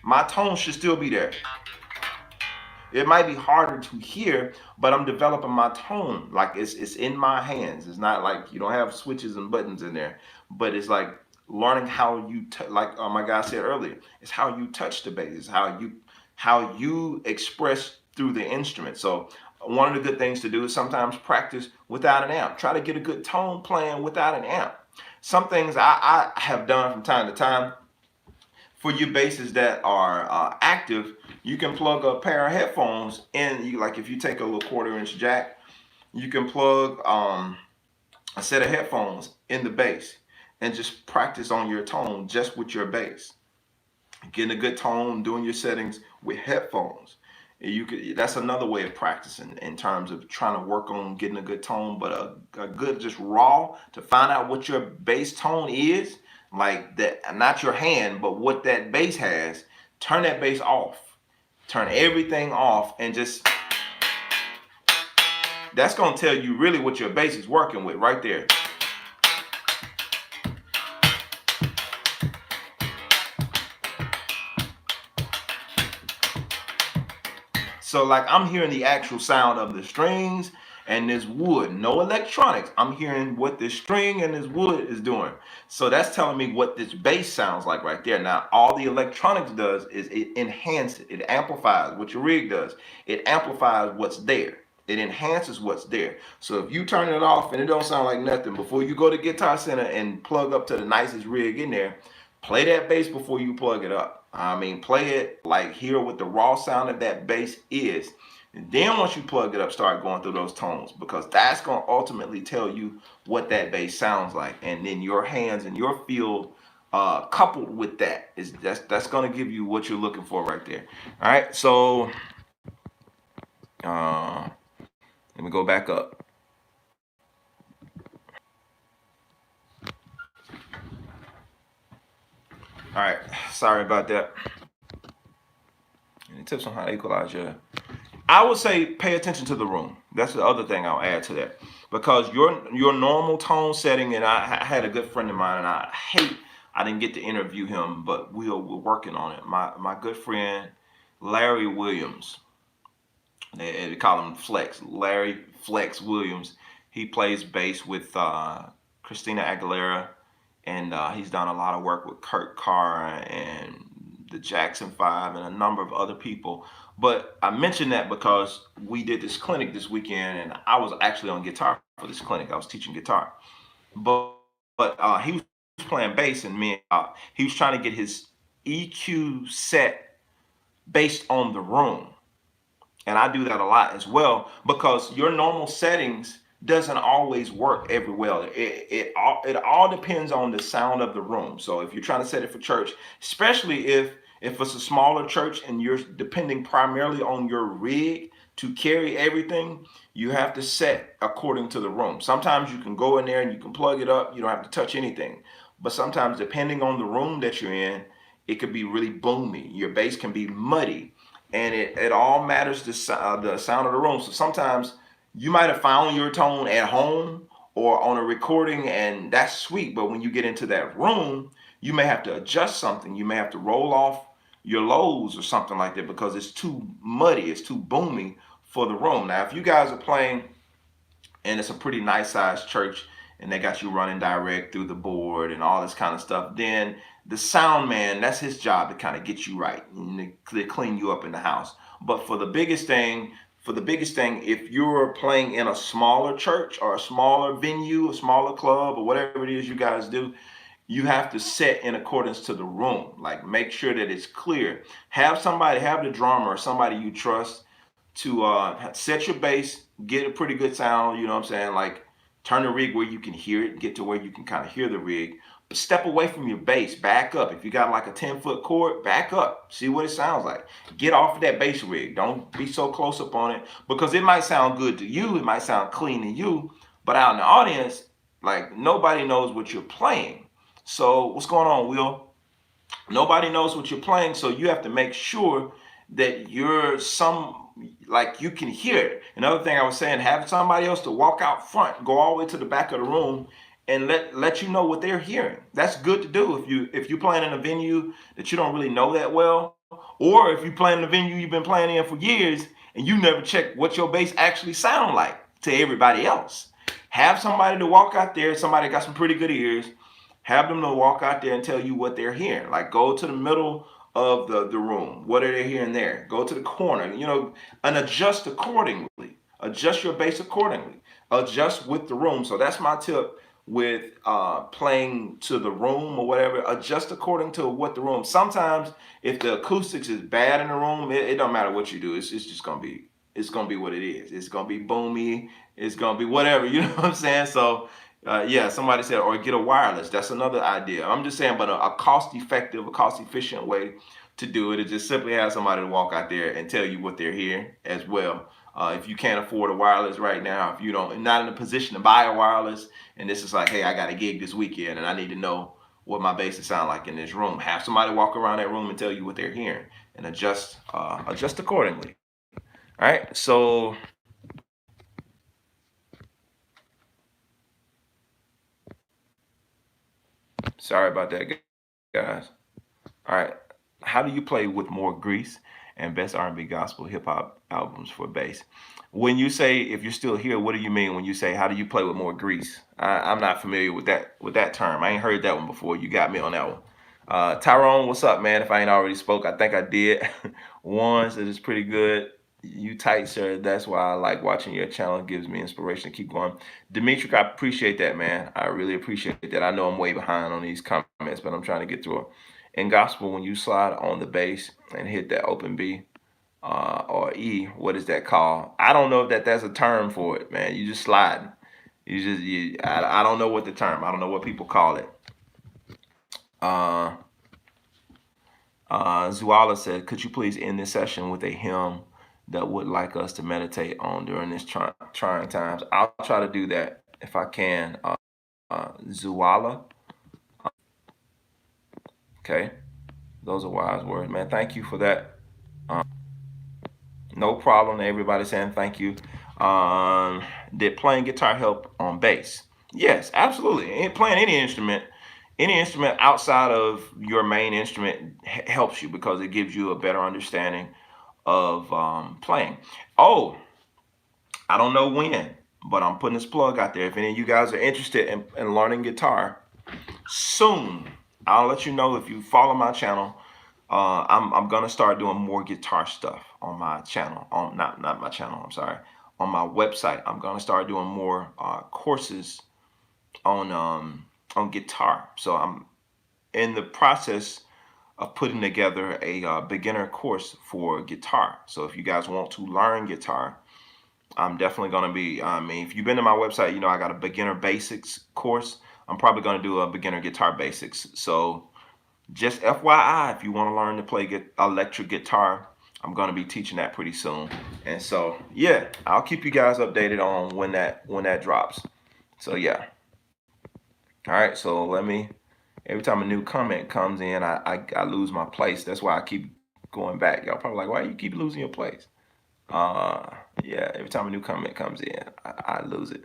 A: my tone should still be there. It might be harder to hear, but I'm developing my tone. Like, it's in my hands. It's not like you don't have switches and buttons in there, but it's like learning how you like my guy said earlier. It's how you touch the bass. It's how you express through the instrument. So one of the good things to do is sometimes practice without an amp. Try to get a good tone playing without an amp. Some things I have done from time to time. For you basses that are active, you can plug a pair of headphones in. Like, if you take a little 1/4-inch jack, you can plug a set of headphones in the bass and just practice on your tone just with your bass. Getting a good tone, doing your settings with headphones. That's another way of practicing in terms of trying to work on getting a good tone, but a good just raw to find out what your bass tone is. Like that, not your hand, but what that bass has. Turn that bass off. Turn everything off, and just, that's gonna tell you really what your bass is working with right there. So, like, I'm hearing the actual sound of the strings and this wood, no electronics. I'm hearing what this string and this wood is doing. So that's telling me what this bass sounds like right there. Now, all the electronics does is it enhances it, it amplifies what your rig does. It amplifies what's there. It enhances what's there. So if you turn it off and it don't sound like nothing, before you go to Guitar Center and plug up to the nicest rig in there, play that bass before you plug it up. Play it, like, hear what the raw sound of that bass is. And then once you plug it up, start going through those tones, because that's going to ultimately tell you what that bass sounds like. And then your hands and your feel coupled with that is that's going to give you what you're looking for right there. All right, so let me go back up. All right, sorry about that. Any tips on how to equalize your? I would say pay attention to the room. That's the other thing I'll add to that, because your normal tone setting, and I had a good friend of mine, and I didn't get to interview him, but we're working on it. My good friend Larry Williams, they call him Flex, Larry Flex Williams. He plays bass with Christina Aguilera, and he's done a lot of work with Kurt Carr and the Jackson Five and a number of other people. But I mentioned that because we did this clinic this weekend, and I was actually on guitar for this clinic. I was teaching guitar, but he was playing bass, and he was trying to get his EQ set based on the room. And I do that a lot as well, because your normal settings doesn't always work every well. It all depends on the sound of the room. So if you're trying to set it for church, especially if it's a smaller church and you're depending primarily on your rig to carry everything, you have to set according to the room. Sometimes you can go in there and you can plug it up. You don't have to touch anything. But sometimes, depending on the room that you're in, it could be really boomy. Your bass can be muddy, and it all matters the sound of the room. So sometimes you might have found your tone at home or on a recording, and that's sweet. But when you get into that room, you may have to adjust something. You may have to roll off your lows or something like that, because it's too muddy, it's too boomy for the room. Now, if you guys are playing and it's a pretty nice sized church and they got you running direct through the board and all this kind of stuff, then the sound man, that's his job to kind of get you right and to clean you up in the house. But for the biggest thing, if you're playing in a smaller church or a smaller venue, a smaller club, or whatever it is you guys do, you have to set in accordance to the room. Like, make sure that it's clear. Have the drummer or somebody you trust to set your bass, get a pretty good sound. You know what I'm saying? Like, turn the rig where you can hear it, get to where you can kind of hear the rig. But step away from your bass, back up. If you got like a 10-foot chord, back up. See what it sounds like. Get off of that bass rig. Don't be so close up on it, because it might sound good to you. It might sound clean to you, but out in the audience, like, nobody knows what you're playing. So what's going on, Will? Nobody knows what you're playing, so you have to make sure that like, you can hear it. Another thing I was saying, have somebody else to walk out front, go all the way to the back of the room, and let you know what they're hearing. That's good to do if you're playing in a venue that you don't really know that well, or if you're playing in a venue you've been playing in for years and you never check what your bass actually sound like to everybody else. Have somebody to walk out there, somebody got some pretty good ears, have them to walk out there and tell you what they're hearing. Like, go to the middle of the room. What are they hearing there? Go to the corner, and adjust accordingly. Adjust your bass accordingly. Adjust with the room. So that's my tip with playing to the room or whatever. Adjust according to what the room. Sometimes if the acoustics is bad in the room, it don't matter what you do. It's just gonna be what it is. It's gonna be boomy. It's gonna be whatever. You know what I'm saying? So yeah, somebody said, or get a wireless. That's another idea. I'm just saying, but a cost-effective, a cost-efficient way to do it is just simply have somebody to walk out there and tell you what they're hearing as well. If you can't afford a wireless right now, if you not in a position to buy a wireless, and this is like, hey, I got a gig this weekend and I need to know what my bass sound like in this room, have somebody walk around that room and tell you what they're hearing, and adjust accordingly. All right, so sorry about that, guys. All right, how do you play with more grease and best R&B gospel hip hop albums for bass? When you say, if you're still here, what do you mean when you say how do you play with more grease? I'm not familiar with that term. I ain't heard that one before. You got me on that one. Tyrone, what's up, man? If I ain't already spoke, I think I did. One said it's pretty good. You tight, sir. That's why I like watching your channel. It gives me inspiration to keep going. Dimitri, I appreciate that, man. I really appreciate that. I know I'm way behind on these comments, but I'm trying to get through it. In gospel, when you slide on the bass and hit that open B, or E. What is that called? I don't know if that's a term for it, man. You just sliding. I don't know what the term. I don't know what people call it. Uh, Zuala said, "Could you please end this session with a hymn that would like us to meditate on during this trying times?" I'll try to do that if I can. Zuala. Okay, those are wise words, man. Thank you for that. No problem. Everybody saying thank you. Did playing guitar help on bass? Yes, absolutely. Playing any instrument outside of your main instrument helps you because it gives you a better understanding of playing. Oh, I don't know when, but I'm putting this plug out there. If any of you guys are interested in learning guitar, soon I'll let you know. If you follow my channel, I'm gonna start doing more guitar stuff on my channel. On not my channel. I'm sorry. On my website, I'm gonna start doing more courses on guitar. So I'm in the process of putting together a beginner course for guitar. So if you guys want to learn guitar, I'm definitely going to be, I mean, if you've been to my website, you know, I got a beginner basics course. I'm probably going to do a beginner guitar basics. So just FYI, if you want to learn to play electric guitar, I'm going to be teaching that pretty soon. And so, yeah, I'll keep you guys updated on when that drops. So, yeah. All right. So every time a new comment comes in, I lose my place. That's why I keep going back. Y'all probably like, why you keep losing your place? Uh, yeah, every time a new comment comes in, I lose it.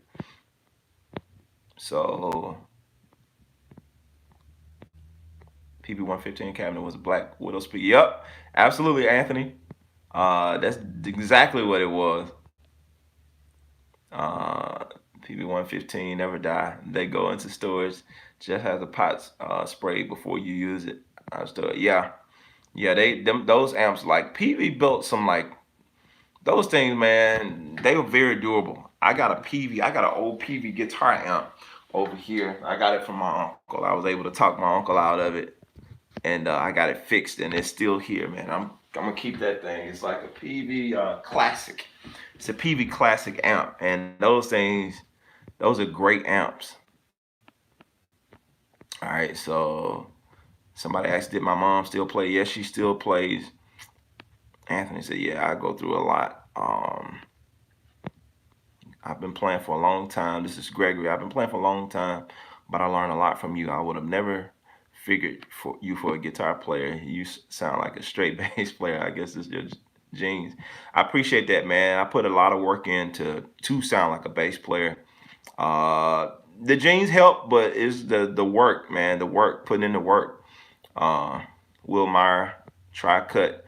A: So PB115 cabinet was a Black Widow speaker. Yep, absolutely, Anthony. That's exactly what it was. Uh, PB115 never die. They go into storage. Just has a pot sprayed before you use it. Yeah, yeah. Those amps like PV built some like those things, man, they were very durable. I got a PV, I got an old PV guitar amp over here. I got it from my uncle. I was able to talk my uncle out of it, and I got it fixed, and it's still here, man. I'm gonna keep that thing. It's like a PV classic. It's a PV classic amp, and those are great amps. All right, so somebody asked, did my mom still play? Yes, she still plays. Anthony said, yeah, I go through a lot. I've been playing for a long time. This is Gregory. I've been playing for a long time, but I learned a lot from you. I would have never figured for a guitar player. You sound like a straight bass player. I guess it's your genes. I appreciate that, man. I put a lot of work in to sound like a bass player. The genes help, but it's the work, man. The work, putting in the work. Will Meyer, try cut.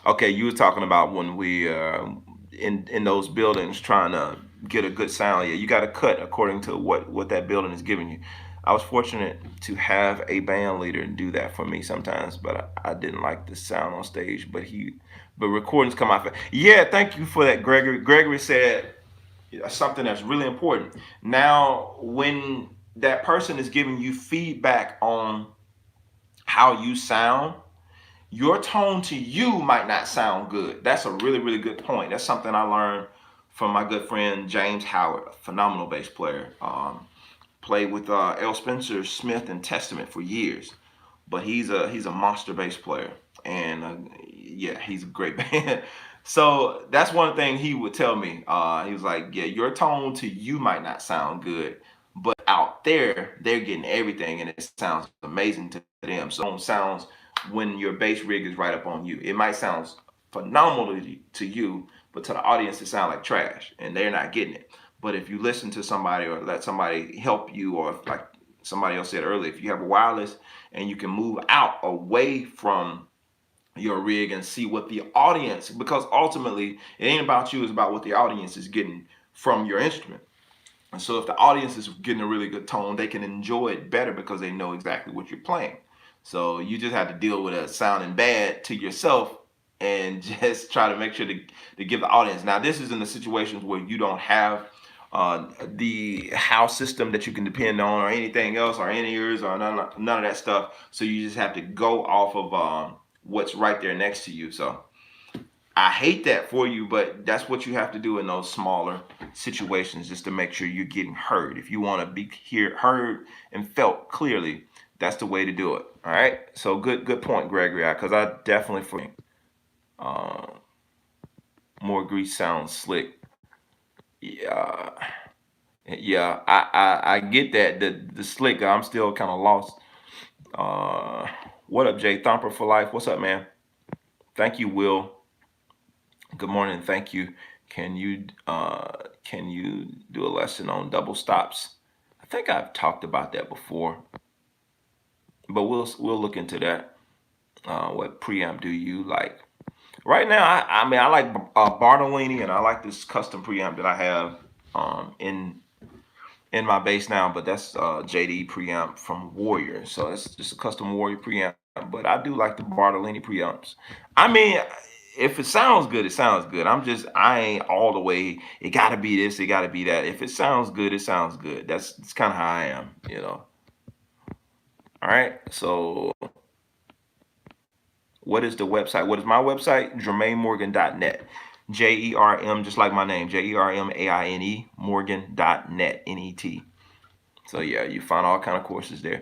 A: Okay, you were talking about when we in those buildings trying to get a good sound. Yeah, you got to cut according to what that building is giving you. I was fortunate to have a band leader do that for me sometimes, but I didn't like the sound on stage. But recordings come out. Yeah, thank you for that, Gregory. Gregory said something that's really important. Now, when that person is giving you feedback on how you sound, your tone to you might not sound good. That's a really, really good point. That's something I learned from my good friend James Howard, a phenomenal bass player. Played with L. Spencer Smith and Testament for years, but he's a monster bass player, and yeah, he's a great band. So that's one thing he would tell me. He was like, yeah, your tone to you might not sound good, but out there they're getting everything, and it sounds amazing to them. So it sounds when your bass rig is right up on you. It might sound phenomenal to you, but to the audience it sounds like trash, and they're not getting it. But if you listen to somebody or let somebody help you, or if, like somebody else said earlier, if you have a wireless and you can move out away from your rig and see what the audience, because ultimately it ain't about you, it's about what the audience is getting from your instrument. And so if the audience is getting a really good tone, they can enjoy it better because they know exactly what you're playing. So you just have to deal with it sounding bad to yourself and just try to make sure to give the audience. Now, this is in the situations where you don't have the house system that you can depend on or anything else or in-ears or none of that stuff. So you just have to go off of what's right there next to you. So I hate that for you, but that's what you have to do in those smaller situations, just to make sure you're getting heard. If you want to be heard and felt clearly, that's the way to do it. All right. So good point, Gregory. Because I definitely think uh, more grease sounds slick. Yeah, yeah. I get that the slick. I'm still kind of lost. Uh, what up, Jay Thumper for life? What's up, man? Thank you, Will. Good morning. Thank you. Can you do a lesson on double stops? I think I've talked about that before, but we'll look into that. What preamp do you like? Right now, I mean I like Bartolini, and I like this custom preamp that I have in my bass now, but that's JD preamp from Warrior. So it's just a custom Warrior preamp. But I do like the Bartolini preamps. I mean, if it sounds good, it sounds good. I ain't all the way. It gotta be this, it gotta be that. If it sounds good, it sounds good. That's kind of how I am, you know. All right. So what is the website? What is my website? JermaineMorgan.net. JERM, just like my name, JERMAINE, Morgan.net, NET. So yeah, you find all kind of courses there.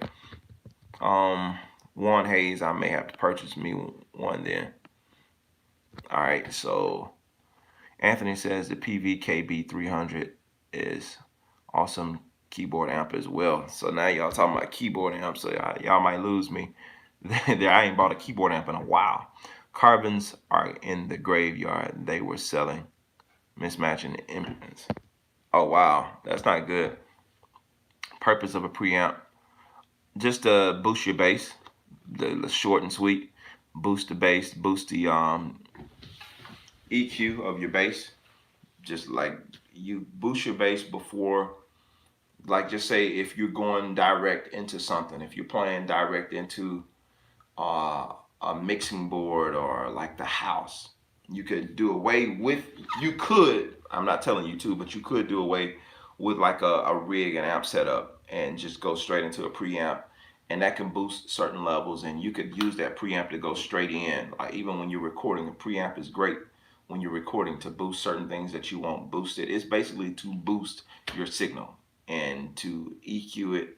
A: Warren Hayes, I may have to purchase me one then. All right, so Anthony says the PVKB 300 is awesome keyboard amp as well. So now y'all talking about keyboard amp, so y'all might lose me. I ain't bought a keyboard amp in a while. Carbons are in the graveyard. They were selling, mismatching the impedance. Oh wow, that's not good. Purpose of a preamp, just to boost your bass, the short and sweet. Boost the bass, boost the EQ of your bass. Just like you boost your bass before, like just say if you're going direct into something, if you're playing direct into a mixing board or like the house, you could do away with, you could, I'm not telling you to, but you could do away with like a rig and amp setup and just go straight into a preamp, and that can boost certain levels, and you could use that preamp to go straight in. Like even when you're recording, a preamp is great when you're recording to boost certain things that you want boosted. It's basically to boost your signal and to EQ it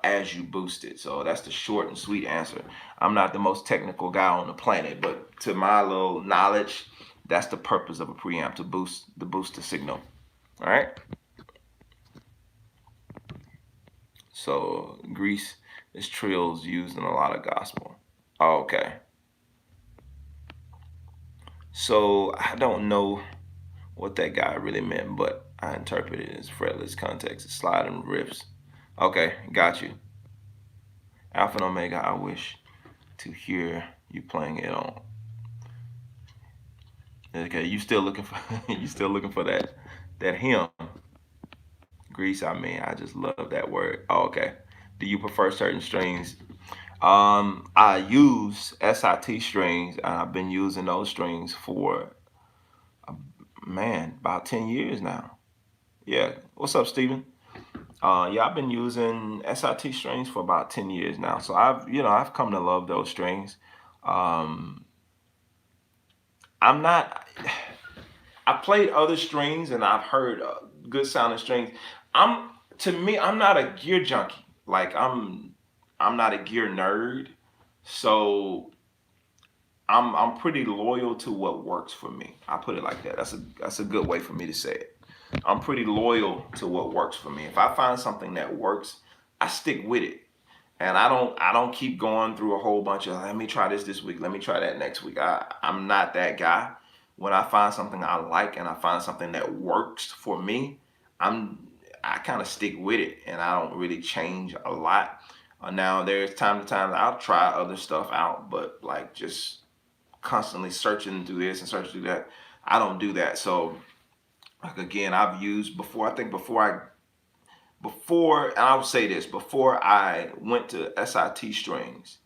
A: as you boost it. So that's the short and sweet answer. I'm not the most technical guy on the planet, but to my little knowledge, that's the purpose of a preamp, to boost the signal. All right. So grease is trills used in a lot of gospel. Oh, okay. So I don't know what that guy really meant, but I interpreted it as fretless context, sliding riffs. Okay, got you. Alpha and Omega, I wish to hear you playing it on. Okay, you still looking for you still looking for that hymn. Grease, I mean, I just love that word. Oh, okay. Do you prefer certain strings? I use SIT strings, and I've been using those strings for man, about 10 years now. Yeah. What's up, Steven? Yeah, I've been using SIT strings for about 10 years now. So I've come to love those strings. Um, I'm not, I played other strings and I've heard good sounding strings. To me, I'm not a gear junkie. Like I'm not a gear nerd. So I'm pretty loyal to what works for me. I put it like that. That's a good way for me to say it. I'm pretty loyal to what works for me. If I find something that works, I stick with it. And I don't keep going through a whole bunch of, let me try this week, let me try that next week. I'm not that guy. When I find something I like and I find something that works for me, I kind of stick with it, and I don't really change a lot. Now there's time to time I'll try other stuff out, but like just constantly searching through this and searching through that, I don't do that. So like again, I've used before. I think and I'll say this, before I went to SIT strings,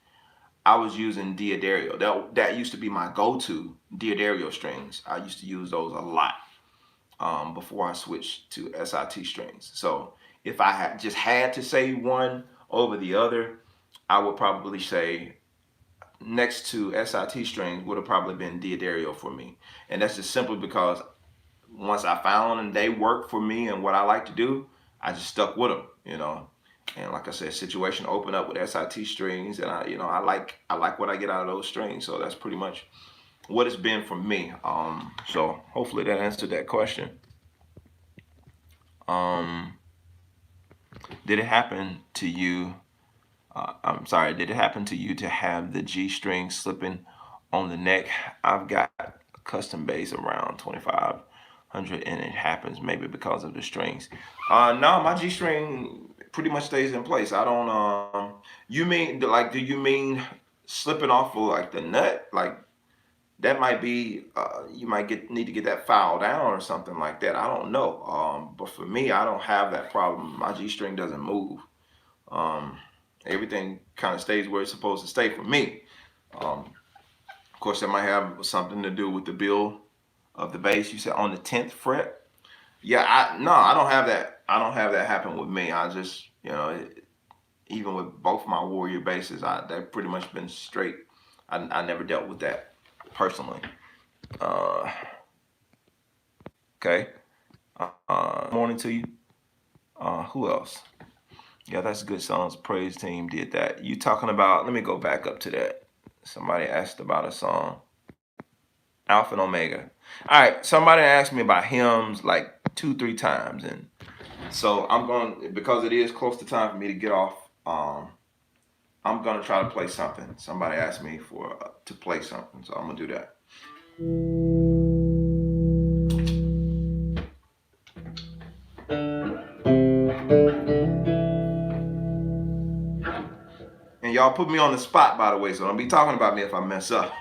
A: I was using Diodario. That used to be my go-to, Diodario strings. I used to use those a lot before I switched to SIT strings. So if I had to say one over the other, I would probably say next to SIT strings would have probably been Diodario for me. And that's just simply because once I found and they work for me and what I like to do, I just stuck with them, you know. And like I said, situation opened up with SIT strings, and I like what I get out of those strings. So that's pretty much what it's been for me. So hopefully that answered that question. Did it happen to you? I'm sorry. Did it happen to you to have the G string slipping on the neck? I've got a custom bass around 2500, and it happens maybe because of the strings. No, my G string pretty much stays in place. I don't. You mean like? Do you mean slipping off of like the nut? Like that might be. You might need to get that file down or something like that. I don't know. But for me, I don't have that problem. My G string doesn't move. Everything kind of stays where it's supposed to stay for me. Of course, that might have something to do with the build of the bass. You said on the 10th fret. Yeah, I don't have that. I don't have that happen with me. I just, even with both my Warrior basses, they've pretty much been straight. I never dealt with that personally. Okay. Morning to you. Who else? Yeah, that's good songs. Praise team did that. You talking about, let me go back up to that. Somebody asked about a song. Alpha and Omega. All right, somebody asked me about hymns like 2-3 times. And so I'm going, because it is close to time for me to get off, I'm going to try to play something. Somebody asked me to play something, so I'm going to do that. And y'all put me on the spot, by the way, so don't be talking about me if I mess up.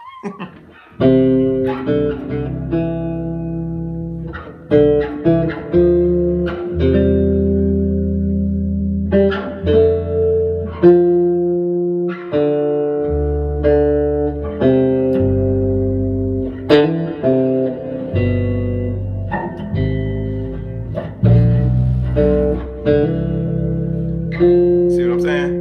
A: See what I'm saying?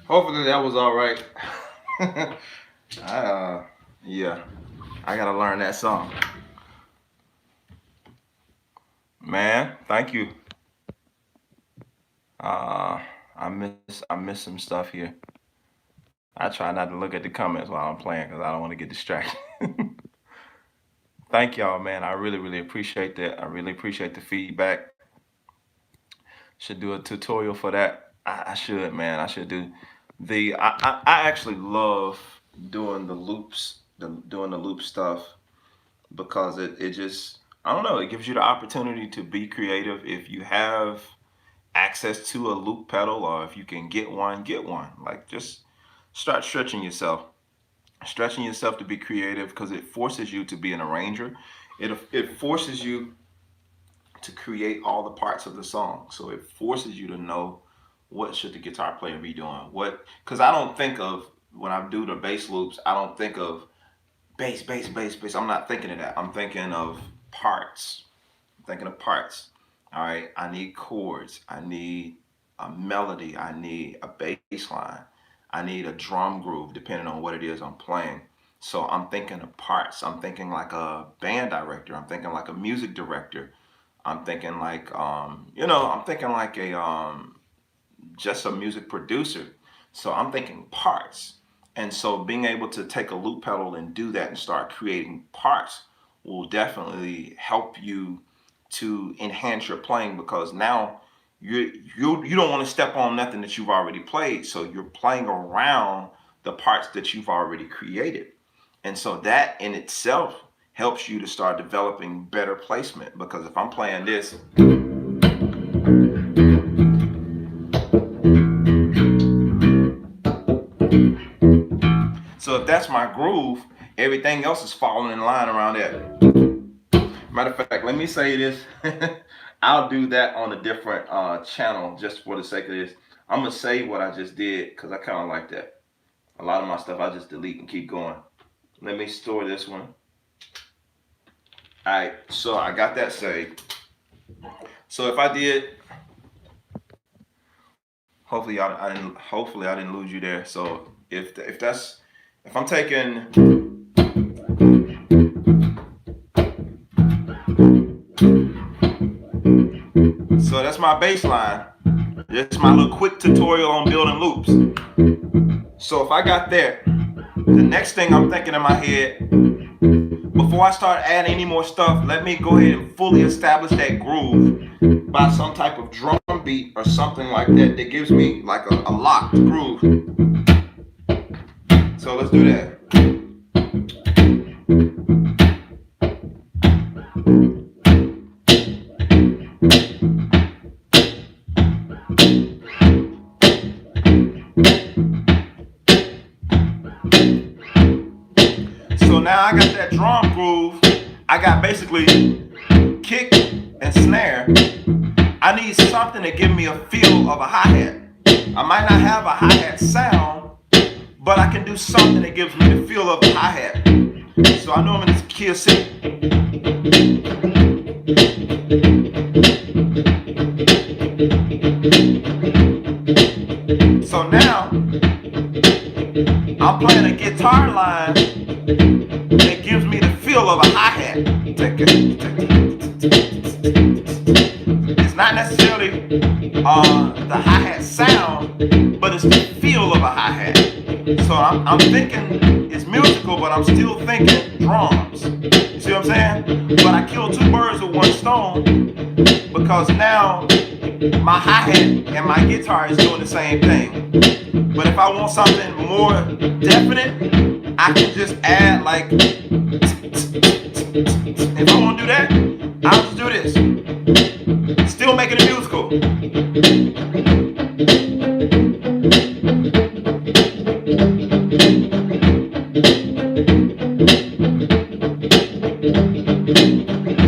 A: Hopefully that was all right. Yeah, I gotta learn that song. Man, thank you. Uh, I miss some stuff here. I try not to look at the comments while I'm playing because I don't want to get distracted. Thank y'all, man. I really appreciate that. I really appreciate the feedback. Should do a tutorial for that. I should, man. I should do I actually love doing the loops, doing the loop stuff because it just, I don't know, it gives you the opportunity to be creative. If you have access to a loop pedal, or if you can get one, get one. Like, just start stretching yourself to be creative, because it forces you to be an arranger. It forces you to create all the parts of the song. So it forces you to know what should the guitar player be doing. What, because I don't think of, when I do the bass loops, I don't think of bass, bass, bass, bass. I'm not thinking of that. I'm thinking of parts. I'm thinking of parts. All right, I need chords. I need a melody. I need a bass line. I need a drum groove, depending on what it is I'm playing. So I'm thinking of parts. I'm thinking like a band director. I'm thinking like a music director. I'm thinking like, I'm thinking like just a music producer. So I'm thinking parts. And so being able to take a loop pedal and do that and start creating parts will definitely help you to enhance your playing, because now you don't want to step on nothing that you've already played. So you're playing around the parts that you've already created. And so that in itself helps you to start developing better placement, because if I'm playing this, so if that's my groove, everything else is falling in line around that. Matter of fact, let me say this. I'll do that on a different channel just for the sake of this. I'm going to say what I just did because I kind of like that. A lot of my stuff I just delete and keep going. Let me store this one. Alright, so I got that saved. So if I did, hopefully I didn't lose you there. So if I'm taking, so that's my bass line. That's my little quick tutorial on building loops. So if I got that, the next thing I'm thinking in my head, before I start adding any more stuff, let me go ahead and fully establish that groove by some type of drum beat or something like that that gives me like a locked groove. So let's do that. So now I got that drum groove. I got basically kick and snare. I need something to give me a feel of a hi-hat. I might not have a hi-hat sound, but I can do something that gives me the feel of a hi-hat. So I know I'm in this key of C. So now I'm playing a guitar line that gives me the feel of a hi-hat. It's not necessarily the hi-hat sound, but it's the feel of a hi-hat. So I'm thinking it's musical, but I'm still thinking drums. You see what I'm saying? But I killed two birds with one stone, because now my hi-hat and my guitar is doing the same thing. But if I want something more definite, I can just add like, if I want to do that, I'll just do this. Still making it musical.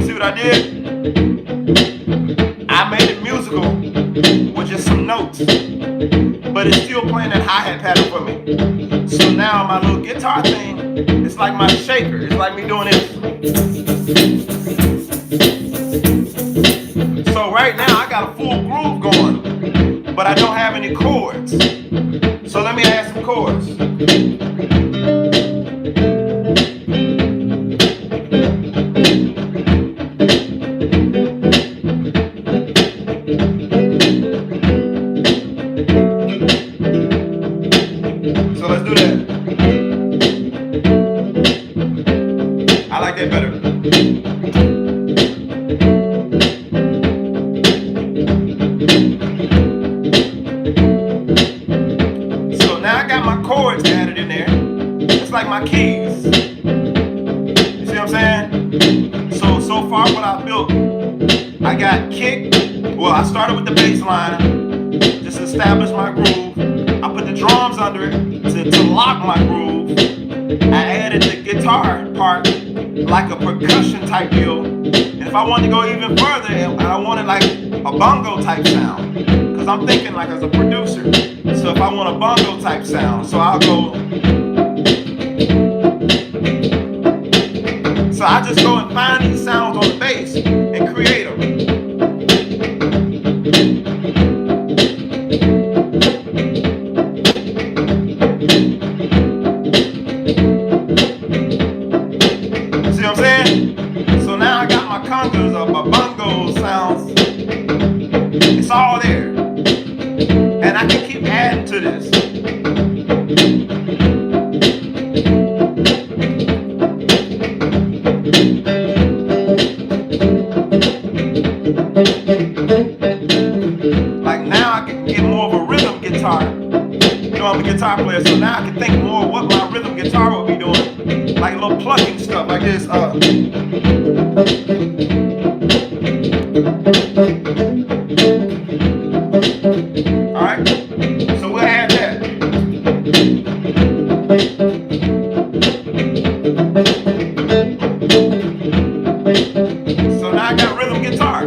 A: See what I did? I made it musical with just some notes, but it's still playing that hi-hat pattern for me. So now my little guitar thing, it's like my shaker. It's like me doing this. So right now I got a full groove going, but I don't have any chords. So let me add some chords. So let's do that. I like that better. So now I got my chords added in there. It's like my keys. You see what I'm saying? So far what I built, I got kick. Well, I started with the bass line, just established my groove. I put the drums under it to lock my groove. I added the guitar part like a percussion type deal. And if I wanted to go even further, I wanted like a bongo type sound. Because I'm thinking like as a producer. So if I want a bongo type sound, so I'll go. So I just go and find these sounds on the bass and create them. See what I'm saying? So now I got my congas or my bongo sounds. It's all there. And I can keep adding to this. Like now I can get more of a rhythm guitar. You know, I'm a guitar player, so now I can think more of what my rhythm guitar will be doing. Like a little plucking stuff like this. Alright? So we'll add that. So now I got rhythm guitar.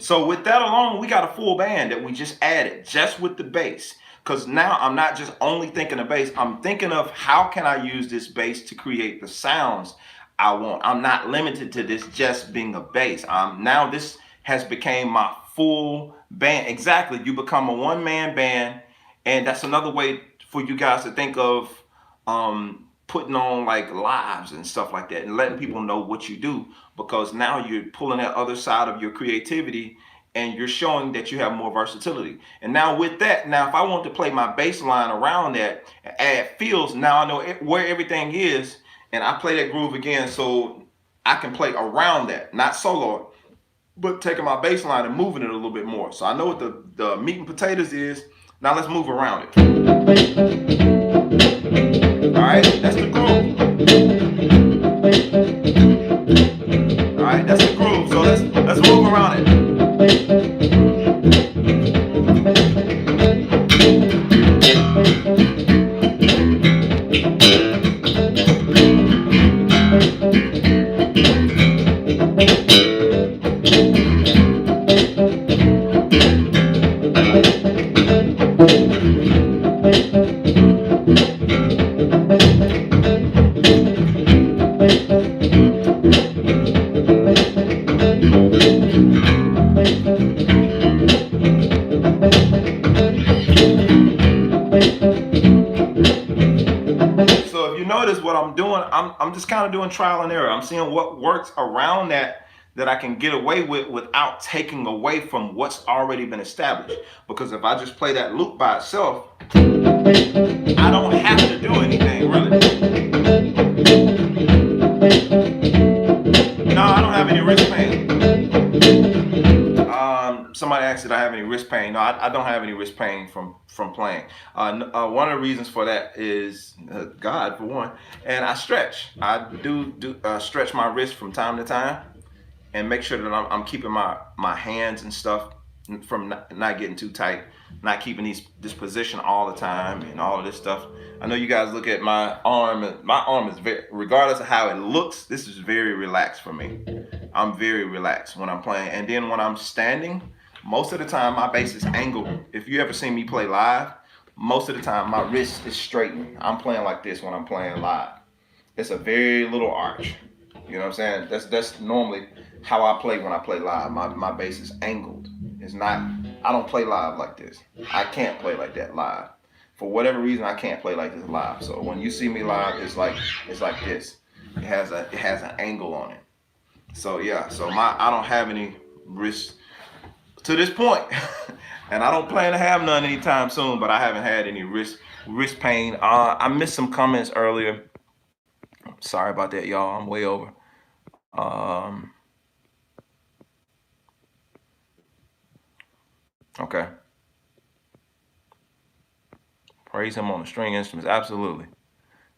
A: So with that alone, we got a full band that we just added just with the bass. Because now I'm not just only thinking of bass, I'm thinking of how can I use this bass to create the sounds I want. I'm not limited to this just being a bass. Now this has become my full band. Exactly, you become a one-man band, and that's another way for you guys to think of putting on like lives and stuff like that and letting people know what you do, because now you're pulling that other side of your creativity and you're showing that you have more versatility. And now with that, now if I want to play my bass line around that, add fills, now I know where everything is, and I play that groove again so I can play around that, not solo, but taking my bass line and moving it a little bit more. So I know what the meat and potatoes is. Now let's move around it. All right, that's the groove. All right, that's the groove. So let's move around it. So if you notice what I'm doing, I'm just kind of doing trial and error. I'm seeing what works around that I can get away with without taking away from what's already been established. Because if I just play that loop by itself, I don't have to do anything really. have any wrist pain. Somebody asked did I have any wrist pain. No, I don't have any wrist pain from playing. One of the reasons for that is God, for one, and I stretch. I do stretch my wrist from time to time, and make sure that I'm keeping my hands and stuff from not getting too tight, not keeping this position all the time and all of this stuff. I know you guys look at my arm. My arm is very, regardless of how it looks, this is very relaxed for me. I'm very relaxed when I'm playing. And then when I'm standing, most of the time my bass is angled. If you ever seen me play live, most of the time my wrist is straightened. I'm playing like this when I'm playing live. It's a very little arch. You know what I'm saying? That's normally how I play when I play live. My bass is angled. It's not, I don't play live like this. I can't play like that live. For whatever reason, I can't play like this live. So when you see me live, it's like this. It has an angle on it. So yeah, so I don't have any wrist to this point. And I don't plan to have none anytime soon, but I haven't had any wrist pain. I missed some comments earlier. Sorry about that, y'all. I'm way over. Okay. Praise him on the string instruments. Absolutely.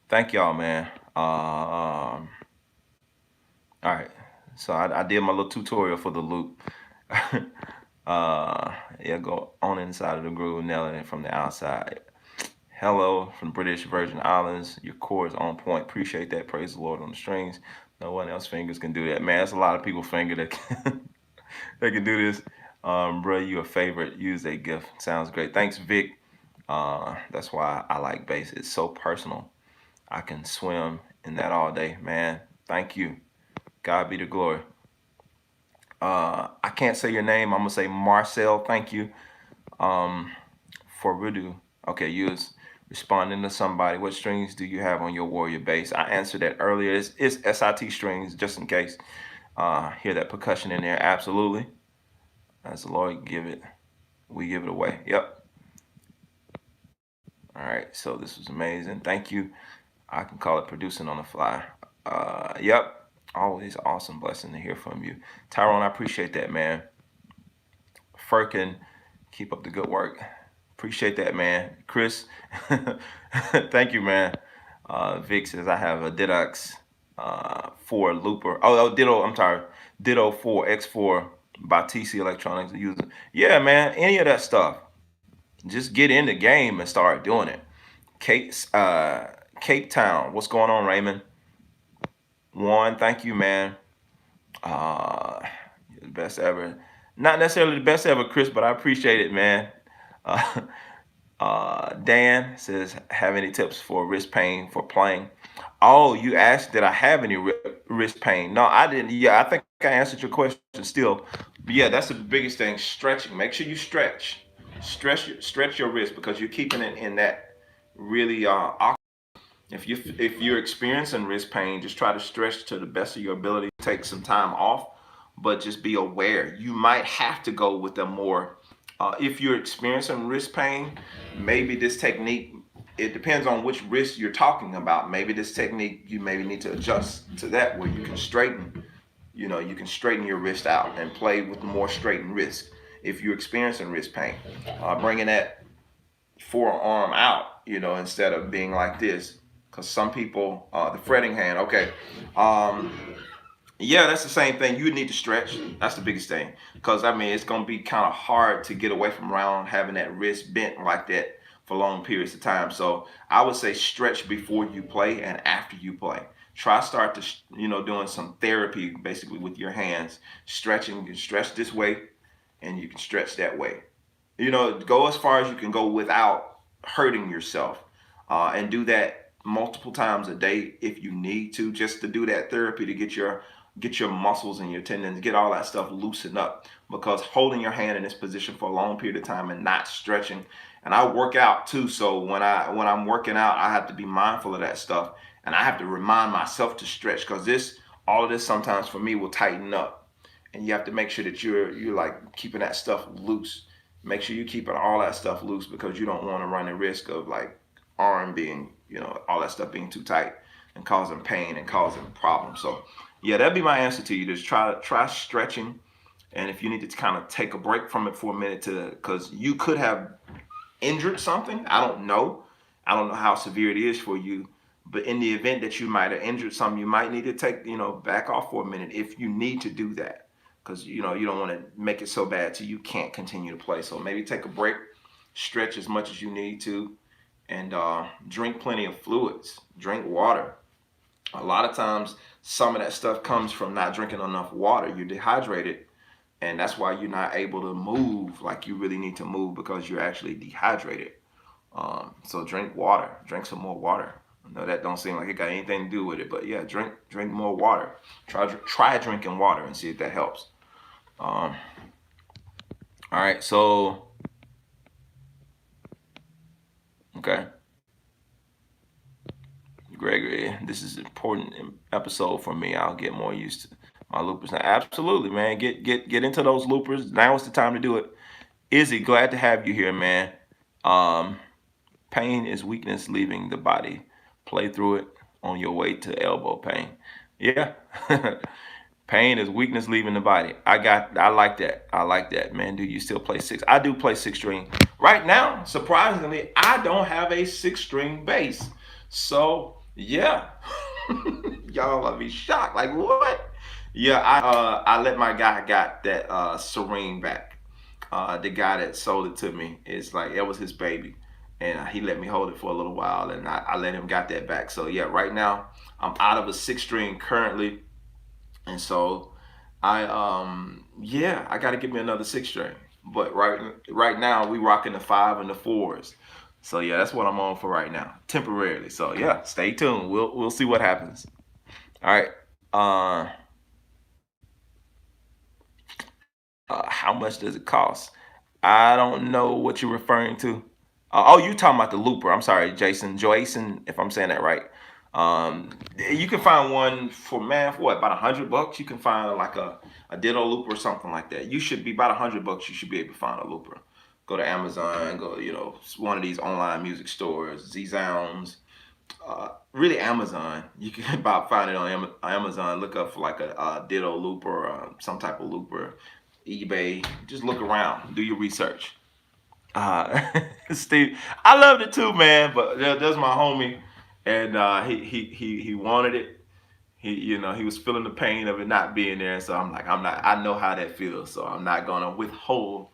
A: Thank y'all, man. All right. So I did my little tutorial for the loop. Yeah, go on inside of the groove, nailing it from the outside. Hello from the British Virgin Islands. Your chords on point. Appreciate that. Praise the Lord on the strings. No one else fingers can do that. Man, that's a lot of people finger that can, that can do this. Bro, you a favorite. Use a gift. Sounds great. Thanks, Vic. That's why I like bass. It's so personal. I can swim in that all day, man. Thank you. God be the glory. I can't say your name. I'm gonna say Marcel. Thank you. For Rudu. Okay, you was responding to somebody. What strings do you have on your Warrior bass? I answered that earlier. It's SIT strings, just in case. Hear that percussion in there? Absolutely. As the Lord give it, we give it away. Yep. All right. So this was amazing. Thank you. I can call it producing on the fly. Yep. Always awesome blessing to hear from you. Tyrone, I appreciate that, man. Firkin, keep up the good work. Appreciate that, man. Chris, thank you, man. Vic says I have a Didox 4 looper. Oh, Ditto, I'm sorry. Ditto 4 X4 by TC Electronics user. Yeah, man, any of that stuff. Just get in the game and start doing it. Cape Town, what's going on, Raymond? One, thank you, man. The best ever. Not necessarily the best ever, Chris, but I appreciate it, man. Dan says, have any tips for wrist pain for playing? Oh, you asked, did I have any wrist pain? No, I didn't. Yeah, I think I answered your question still. But yeah, that's the biggest thing, stretching. Make sure you stretch. Stretch your wrist because you're keeping it in that really awkward. If you're experiencing wrist pain, just try to stretch to the best of your ability. Take some time off, but just be aware. You might have to go with a more, if you're experiencing wrist pain, maybe this technique, it depends on which wrist you're talking about. Maybe this technique, you maybe need to adjust to that where you can straighten, you can straighten your wrist out and play with more straightened wrist. If you're experiencing wrist pain, bringing that forearm out, instead of being like this. Because some people, the fretting hand, okay. Yeah, that's the same thing. You need to stretch. That's the biggest thing. Because, it's going to be kind of hard to get away from around having that wrist bent like that for long periods of time. So I would say stretch before you play and after you play. Try start to, doing some therapy basically with your hands. Stretching. You can stretch this way and you can stretch that way. Go as far as you can go without hurting yourself. And do that multiple times a day if you need to, just to do that therapy to get your muscles and your tendons, get all that stuff loosened up. Because holding your hand in this position for a long period of time and not stretching, and I work out too, so when I'm working out, I have to be mindful of that stuff, and I have to remind myself to stretch, because all of this sometimes for me will tighten up, and you have to make sure that you're like keeping that stuff loose. Make sure you're keeping all that stuff loose, because you don't want to run the risk of like arm being, all that stuff being too tight and causing pain and causing problems. So Yeah, that'd be my answer to you. Just try stretching, and if you need to kind of take a break from it for a minute to, because you could have injured something. I don't know how severe it is for you, but in the event that you might have injured something, you might need to take, back off for a minute if you need to do that, because you don't want to make it so bad till you can't continue to play. So maybe take a break, stretch as much as you need to, and drink plenty of fluids. Drink water. A lot of times, some of that stuff comes from not drinking enough water. You're dehydrated, and that's why you're not able to move like you really need to move, because you're actually dehydrated. So drink water. Drink some more water. I know that don't seem like it got anything to do with it, but yeah, drink more water. Try drinking water and see if that helps. Um, all right, so okay, Gregory, this is an important episode for me. I'll get more used to my loopers now. Absolutely, man. Get into those loopers. Now is the time to do it. Izzy, glad to have you here, man. Um, Pain is weakness leaving the body. Play through it on your way to elbow pain. Yeah. Pain is weakness leaving the body. I like that. I like that, man. Do you still play six? I do play six string. Right now, surprisingly, I don't have a six string bass. So yeah. Y'all will be shocked. Like what? Yeah, I let my guy got that Serene back. The guy that sold it to me, it's like it was his baby, and he let me hold it for a little while, and I let him got that back. So yeah, right now I'm out of a six string currently, and so I got to get me another six string. But right now we rocking the five and the fours. So yeah, that's what I'm on for right now, temporarily. So yeah, stay tuned. We'll see what happens. All right. How much does it cost? I don't know what you're referring to. Oh, you talking about the looper? I'm sorry, Joason, if I'm saying that right. You can find one for, man, for what, about $100. You can find like a ditto looper or something like that. You should be about $100. You should be able to find a looper. Go to Amazon. Go, one of these online music stores, Z-Sounds. Really Amazon. You can about find it on Amazon. Look up for like a ditto looper, some type of looper. eBay. Just look around. Do your research. Uh, Steve, I loved it too, man. But there's my homie, and he wanted it. He was feeling the pain of it not being there. So I'm like, I'm not. I know how that feels. So I'm not gonna withhold.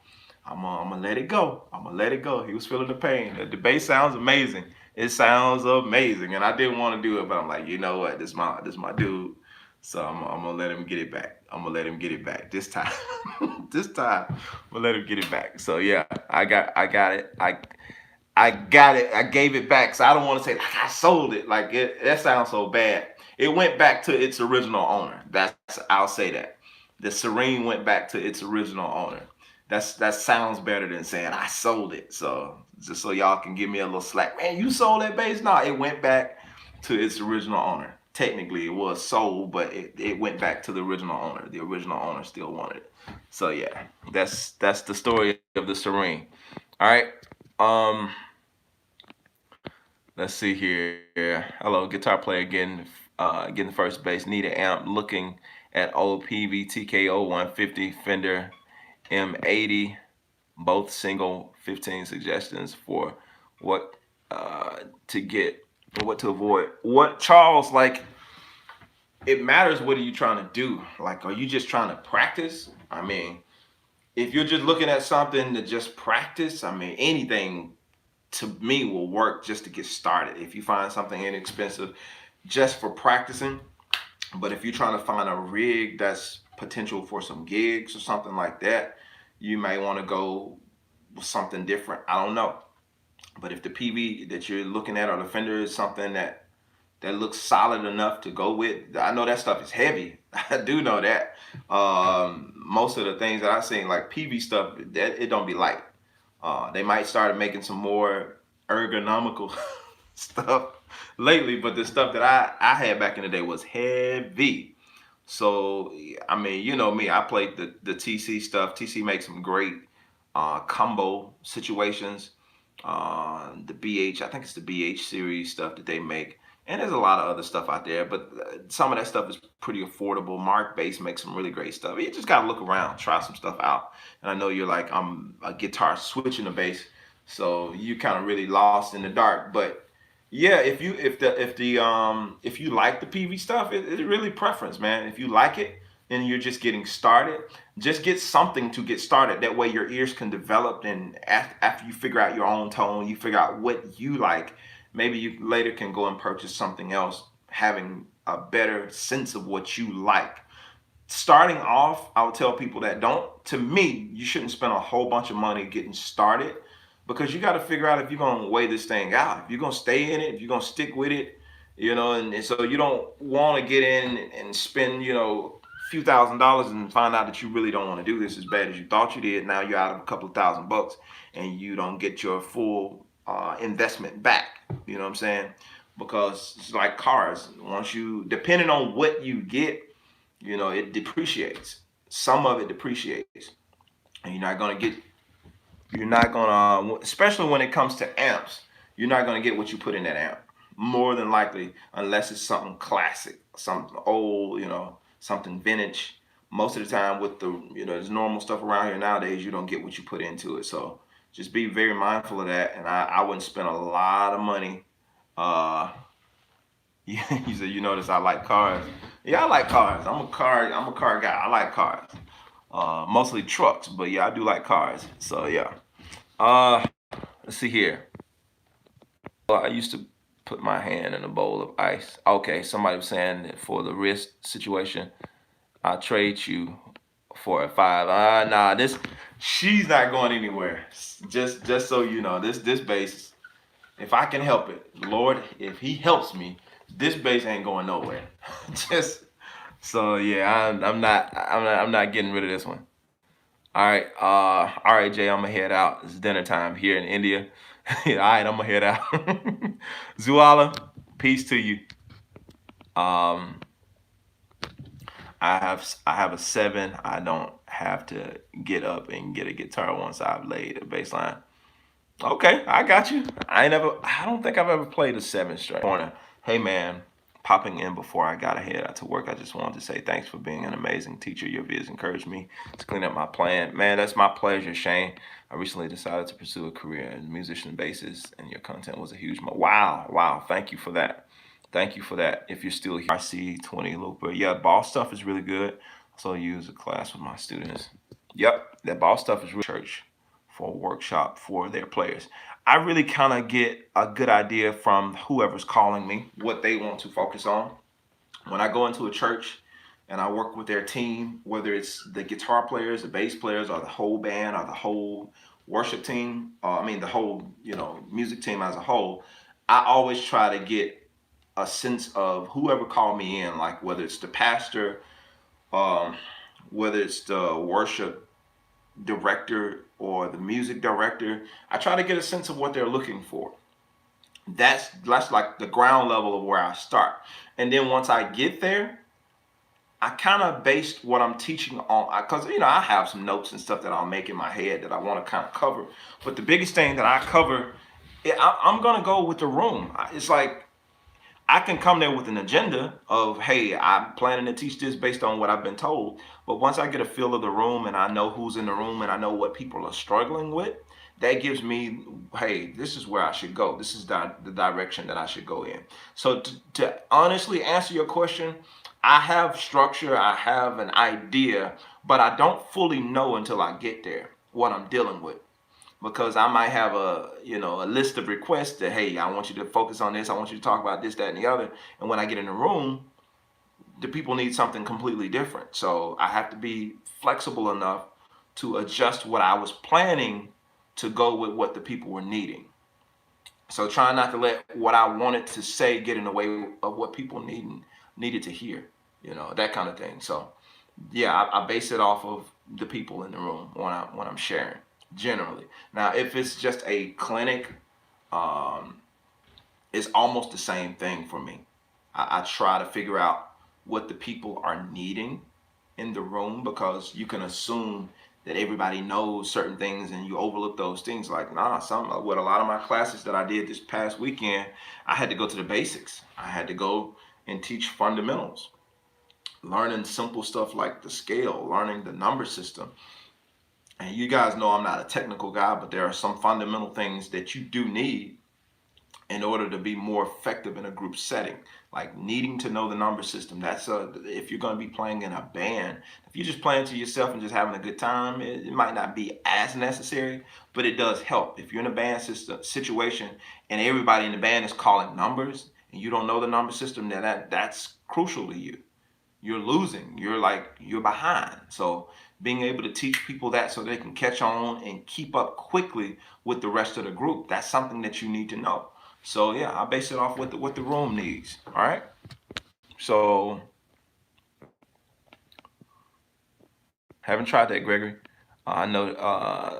A: I'm gonna let it go. I'm gonna let it go. He was feeling the pain. The bass sounds amazing. It sounds amazing, and I didn't want to do it, but I'm like, you know what? This my dude. So I'm gonna let him get it back. I'm gonna let him get it back this time. This time, I'm gonna let him get it back. So yeah, I got it. I got it. I gave it back. So I don't want to say like I sold it. Like that sounds so bad. It went back to its original owner. I'll say that. The Serene went back to its original owner. That sounds better than saying I sold it. So just so y'all can give me a little slack, man. You sold that bass? No, it went back to its original owner. Technically, it was sold, but it went back to the original owner. The original owner still wanted it. So yeah, that's the story of the Serene. All right. Um, let's see here. Hello, guitar player getting first bass. Need an amp. Looking at old PV TKO 150 Fender M80, both single. 15 suggestions for what to get, what to avoid. What, Charles, like, it matters what are you trying to do. Like, are you just trying to practice? I mean, if you're just looking at something to just practice, I mean, anything to me will work just to get started. If you find something inexpensive just for practicing, but if you're trying to find a rig that's potential for some gigs or something like that, you may want to go with something different. I don't know. But if the PV that you're looking at or the Fender is something that looks solid enough to go with, I know that stuff is heavy. I do know that. Most of the things that I've seen, like PV stuff, that it don't be light. They might start making some more ergonomical stuff lately, but the stuff that I had back in the day was heavy. So I mean, you know me, I played the TC stuff. TC makes some great combo situations. The BH, I think it's the BH series stuff that they make, And there's a lot of other stuff out there, but some of that stuff is pretty affordable. Mark Bass makes some really great stuff. You just gotta look around, try some stuff out. And I know you're like, I'm a guitar switching the bass, so you kind of really lost in the dark. But yeah, if you like the PV stuff, it's really preference, man. If you like it and you're just getting started, just get something to get started. That way your ears can develop, and after you figure out your own tone, you figure out what you like, maybe you later can go and purchase something else, having a better sense of what you like. Starting off, I would tell people that to me, you shouldn't spend a whole bunch of money getting started, because you got to figure out if you're going to weigh this thing out, if you're going to stay in it, if you're going to stick with it, and so you don't want to get in and spend, a few $1,000s and find out that you really don't want to do this as bad as you thought you did. Now you're out of a couple of $1,000 and you don't get your full investment back. You know what I'm saying? Because it's like cars. Depending on what you get, it depreciates. Some of it depreciates, and especially when it comes to amps, you're not gonna get what you put in that amp. More than likely, unless it's something classic, something old, something vintage. Most of the time with there's normal stuff around here nowadays, you don't get what you put into it. So just be very mindful of that. And I wouldn't spend a lot of money. You said you notice I like cars. Yeah, I like cars. I'm a car guy. I like cars. Mostly trucks, but yeah, I do like cars. So yeah. Let's see here. Well, I used to put my hand in a bowl of ice. Okay, somebody was saying that for the wrist situation, I'll trade you for a 5. Nah, she's not going anywhere. Just so you know, this bass, if I can help it, Lord, if He helps me, this bass ain't going nowhere. Just so yeah, I'm not getting rid of this one. All right, Jay, I'm gonna head out. It's dinner time here in India. All right, I'm gonna head out. Zuala, peace to you. Um, I have a 7. I don't have to get up and get a guitar once I've laid a bass line. Okay, I got you. I don't think I've ever played a 7 string. Corner. Hey man, popping in before I got to head out to work. I just wanted to say thanks for being an amazing teacher. Your videos encouraged me to clean up my plan. Man, that's my pleasure, Shane. I recently decided to pursue a career as a musician bassist, and your content was a huge wow. Thank you for that. Thank you for that. If you're still here, RC20 Looper. Yeah, boss stuff is really good. So I use a class with my students. Yep, that boss stuff is really church for a workshop for their players. I really kind of get a good idea from whoever's calling me what they want to focus on. When I go into a church and I work with their team, whether it's the guitar players, the bass players, or the whole band, or the whole worship team, the whole music team as a whole, I always try to get a sense of whoever called me in, like whether it's the pastor, um, whether it's the worship director or the music director. I try to get a sense of what they're looking for. That's like the ground level of where I start. And then once I get there, I kind of based what I'm teaching on, because I have some notes and stuff that I'll make in my head that I want to kind of cover. But the biggest thing that I cover, I'm gonna go with the room. It's like I can come there with an agenda of, hey, I'm planning to teach this based on what I've been told. But once I get a feel of the room and I know who's in the room and I know what people are struggling with, that gives me, hey, this is where I should go. This is the direction that I should go in. So to honestly answer your question, I have structure, I have an idea, but I don't fully know until I get there what I'm dealing with, because I might have a list of requests that, hey, I want you to focus on this, I want you to talk about this, that, and the other. And when I get in the room, the people need something completely different. So I have to be flexible enough to adjust what I was planning to go with what the people were needing. So trying not to let what I wanted to say get in the way of what people needed to hear, that kind of thing. So yeah, I base it off of the people in the room when I'm sharing. Generally. Now, if it's just a clinic, it's almost the same thing for me. I try to figure out what the people are needing in the room, because you can assume that everybody knows certain things and you overlook those things. Like, nah, some with a lot of my classes that I did this past weekend, I had to go to the basics. I had to go and teach fundamentals, learning simple stuff like the scale, learning the number system. And you guys know I'm not a technical guy, but there are some fundamental things that you do need in order to be more effective in a group setting, like needing to know the number system. That's if you're going to be playing in a band. If you're just playing to yourself and just having a good time, it might not be as necessary, but it does help. If you're in a band system situation and everybody in the band is calling numbers and you don't know the number system, then that's crucial to you. You're losing. You're behind. So being able to teach people that so they can catch on and keep up quickly with the rest of the group, that's something that you need to know. So yeah, I base it off what the room needs. All right. So haven't tried that, Gregory. I know.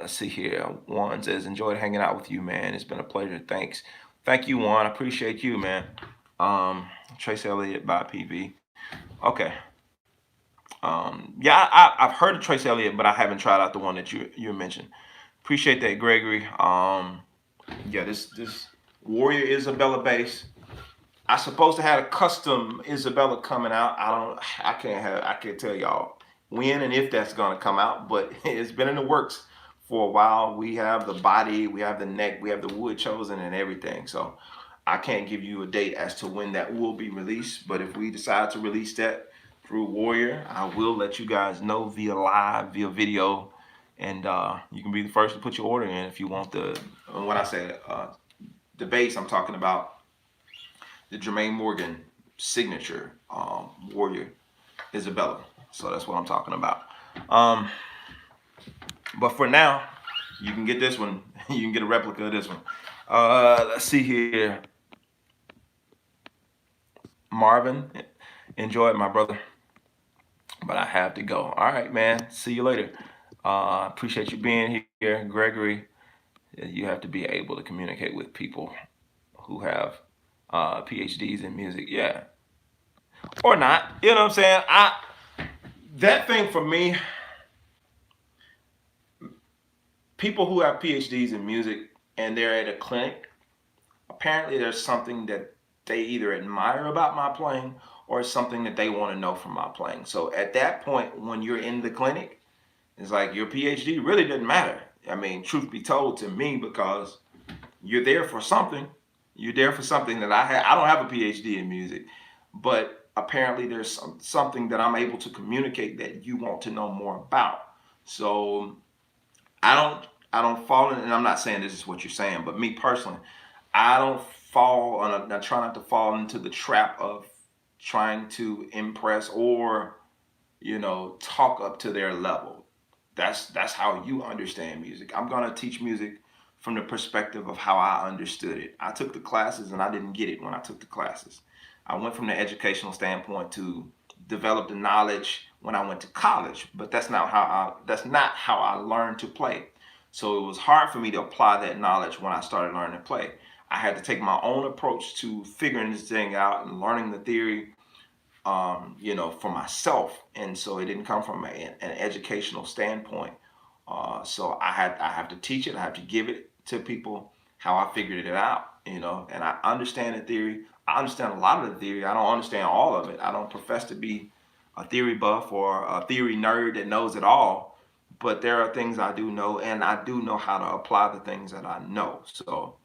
A: Let's see here. Juan says, "Enjoyed hanging out with you, man. It's been a pleasure. Thanks. Thank you, Juan. I appreciate you, man." Trace Elliott by PV. Okay. Yeah, I've heard of Trace Elliott, but I haven't tried out the one that you mentioned. Appreciate that, Gregory. Yeah, this Warrior Isabella bass. I supposed to have a custom Isabella coming out. I can't tell y'all when and if that's gonna come out, but it's been in the works for a while. We have the body, we have the neck, we have the wood chosen and everything. So I can't give you a date as to when that will be released, but if we decide to release that through Warrior, I will let you guys know via live, via video, and you can be the first to put your order in if you want the. When I say the bass, I'm talking about the Jermaine Morgan signature Warrior Isabella. So that's what I'm talking about. But for now, you can get this one. You can get a replica of this one. Let's see here. Marvin, enjoy it, my brother. But I have to go. All right, man. See you later. Appreciate you being here, Gregory. You have to be able to communicate with people who have PhDs in music. Yeah. Or not. You know what I'm saying? That thing for me, people who have PhDs in music and they're at a clinic, apparently there's something that they either admire about my playing or something that they want to know from my playing. So at that point, when you're in the clinic, it's like your PhD really doesn't matter. I mean, truth be told to me, because you're there for something. You're there for something that I don't have a PhD in music, but apparently there's something that I'm able to communicate that you want to know more about. So I don't fall in, and I'm not saying this is what you're saying, but me personally, I don't fall on. I try not to fall into the trap of trying to impress or talk up to their level. That's how you understand music. I'm gonna teach music from the perspective of how I understood it. I took the classes and I didn't get it when I took the classes. I went from the educational standpoint to develop the knowledge when I went to college, but that's not how I learned to play. So it was hard for me to apply that knowledge when I started learning to play. I had to take my own approach to figuring this thing out and learning the theory, for myself. And so it didn't come from an educational standpoint. So I have to teach it. I have to give it to people how I figured it out, and I understand the theory. I understand a lot of the theory. I don't understand all of it. I don't profess to be a theory buff or a theory nerd that knows it all, but there are things I do know, and I do know how to apply the things that I know. So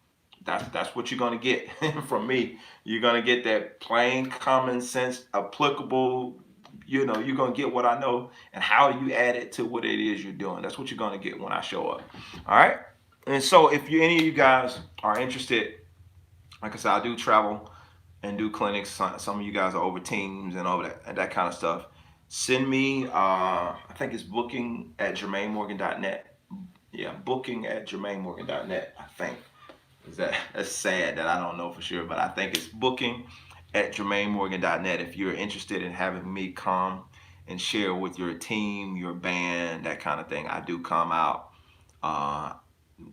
A: that's what you're gonna get from me. You're gonna get that plain common sense, applicable. You're gonna get what I know and how you add it to what it is you're doing. That's what you're gonna get when I show up. All right. And so if any of you guys are interested, like I said, I do travel and do clinics. Some of you guys are over Teams and over that kind of stuff. Send me. I think it's booking at jermainemorgan.net. Yeah, booking at jermainemorgan.net. I think. That's sad that I don't know for sure, but I think it's booking at jermainemorgan.net if you're interested in having me come and share with your team, your band, that kind of thing. I do come out.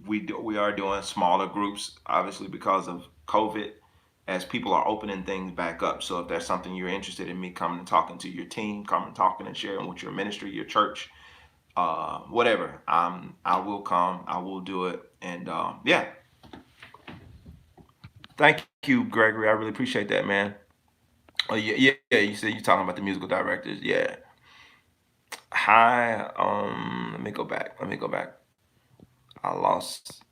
A: We are doing smaller groups, obviously because of COVID, as people are opening things back up. So if there's something you're interested in me coming and talking to your team, coming talking and sharing with your ministry, your church, whatever. I will come. I will do it. And yeah, thank you, Gregory. I really appreciate that, man. Oh yeah, yeah, yeah. You said you're talking about the musical directors. Yeah. Hi. Let me go back. Let me go back. I lost.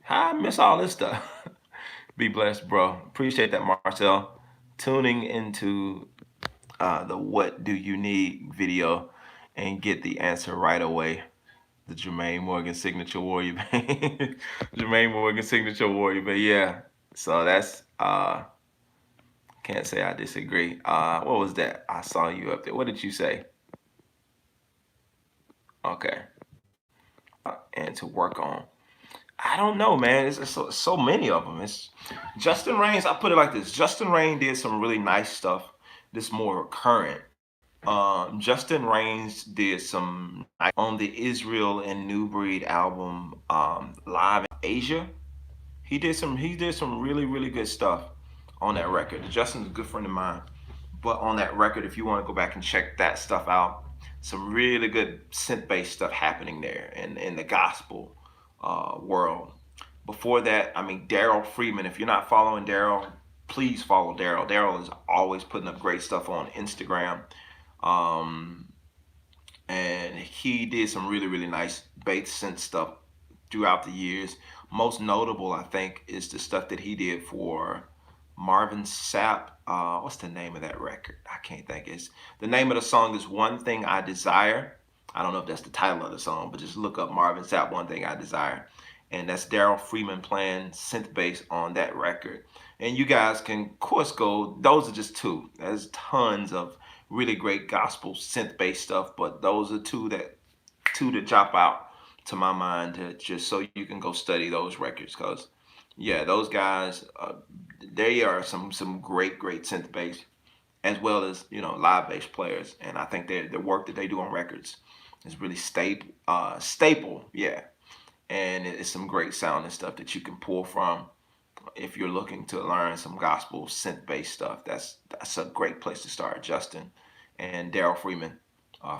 A: I miss all this stuff. Be blessed, bro. Appreciate that, Marcel. Tuning into the "What Do You Need" video and get the answer right away. The Jermaine Morgan signature warrior band. Jermaine Morgan signature warrior band. Yeah. So that's can't say I disagree. What was that? I saw you up there. What did you say? Okay. And to work on. I don't know, man. It's so many of them. It's Justin Raines. I put it like this: Justin Rain did some really nice stuff. This more current. Justin Raines did some on the Israel and New Breed album, Live in Asia. He did some really good stuff on that record. Justin's a good friend of mine. But on that record, if you want to go back and check that stuff out, some really good synth based stuff happening there in the gospel world. Before that, I mean, Daryl Freeman. If you're not following Daryl, please follow Daryl. Daryl is always putting up great stuff on Instagram. Um, and he did some really nice bass synth stuff throughout the years. Most notable, I think, is the stuff that he did for Marvin Sapp. What's the name of that record? I can't think. It's the name of the song is "One Thing I Desire." I don't know if that's the title of the song, but just look up Marvin Sapp, "One Thing I Desire," and that's Daryl Freeman playing synth bass on that record. And you guys can, of course, go. Those are just two. There's tons of really great gospel synth bass stuff, but those are two that drop out to my mind to just so you can go study those records because yeah, those guys they are some great synth bass as well as live bass players, and I think the work that they do on records is really staple, yeah, and it's some great sounding stuff that you can pull from if you're looking to learn some gospel synth bass stuff. That's a great place to start. Justin and Daryl Freeman,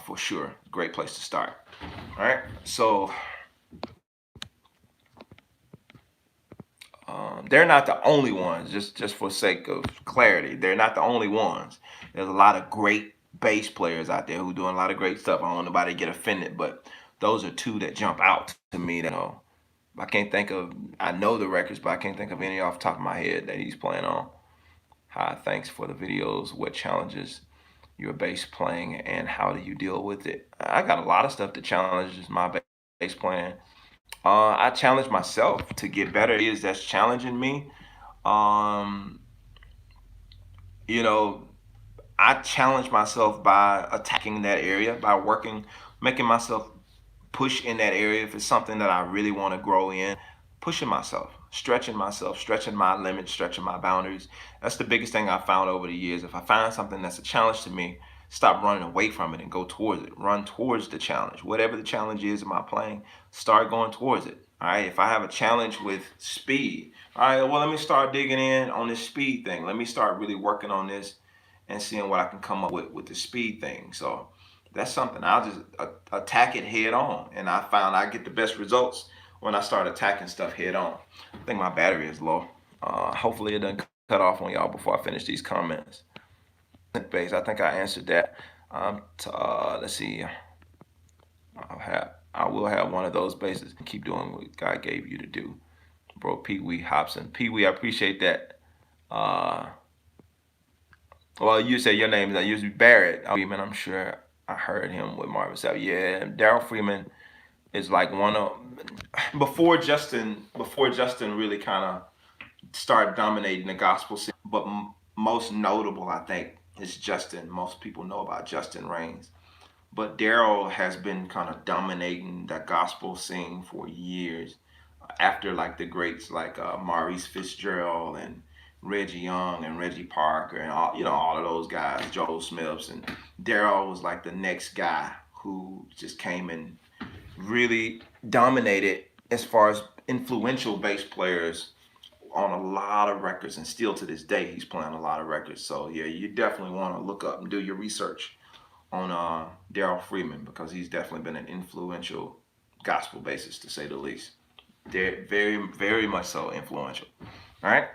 A: for sure, great place to start. All right, so they're not the only ones. Just for sake of clarity, they're not the only ones. There's a lot of great bass players out there who are doing a lot of great stuff. I don't want nobody to get offended, but those are two that jump out to me. That I can't think of. I know the records, but I can't think of any off the top of my head that he's playing on. Hi, thanks for the videos. What challenges your bass playing, and how do you deal with it? I got a lot of stuff that challenges my bass playing. I challenge myself to get better. Is that's challenging me. Um, you know, I challenge myself by attacking that area, by working, making myself push in that area. If it's something that I really want to grow in, pushing myself, stretching my limits, stretching my boundaries. That's the biggest thing I found over the years. If I find something that's a challenge to me, stop running away from it and go towards it. Run towards the challenge. Whatever the challenge is in my playing, start going towards it. All right. If I have a challenge with speed, all right, well, let me start digging in on this speed thing. Let me start really working on this and seeing what I can come up with the speed thing. So that's something I'll just attack it head on. And I found I get the best results when I start attacking stuff head on. I think my battery is low. Hopefully it doesn't cut off on y'all before I finish these comments. Base, I think I answered that. Let's see. I will have one of those bases. Keep doing what God gave you to do, bro. Pee Wee Hobson. Pee Wee, I appreciate that. Well, you say your name is usually Barrett. Freeman, I'm sure I heard him with Marvin Sapp. Yeah, Daryl Freeman is like one of before Justin really kind of started dominating the gospel scene. But most notable, I think, is Justin. Most people know about Justin Raines. But Daryl has been kind of dominating the gospel scene for years. After like the greats like Maurice Fitzgerald and Reggie Young and Reggie Parker and all of those guys, Joel Smiths, and Daryl was like the next guy who just came and really dominated as far as influential bass players on a lot of records, and still to this day he's playing a lot of records. So yeah, you definitely want to look up and do your research on Daryl Freeman, because he's definitely been an influential gospel bassist, to say the least. They're very, very much so influential. All right.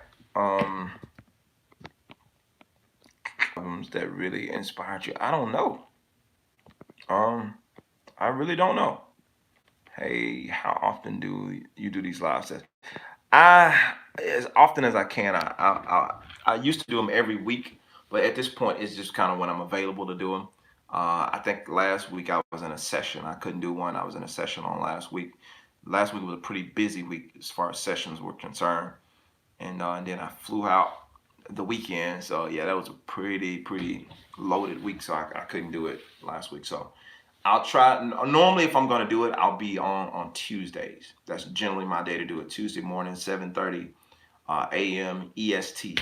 A: Albums that really inspired you. I don't know. I really don't know. Hey, how often do you do these live sets? As often as I can. I used to do them every week, but at this point, it's just kind of when I'm available to do them. I think last week I was in a session. I couldn't do one. I was in a session on last week. Last week was a pretty busy week as far as sessions were concerned, and then I flew out the weekend. So yeah, that was a pretty loaded week. So I couldn't do it last week. So I'll try. Normally, if I'm gonna do it, I'll be on Tuesdays. That's generally my day to do it. Tuesday morning, 7:30 a.m. EST.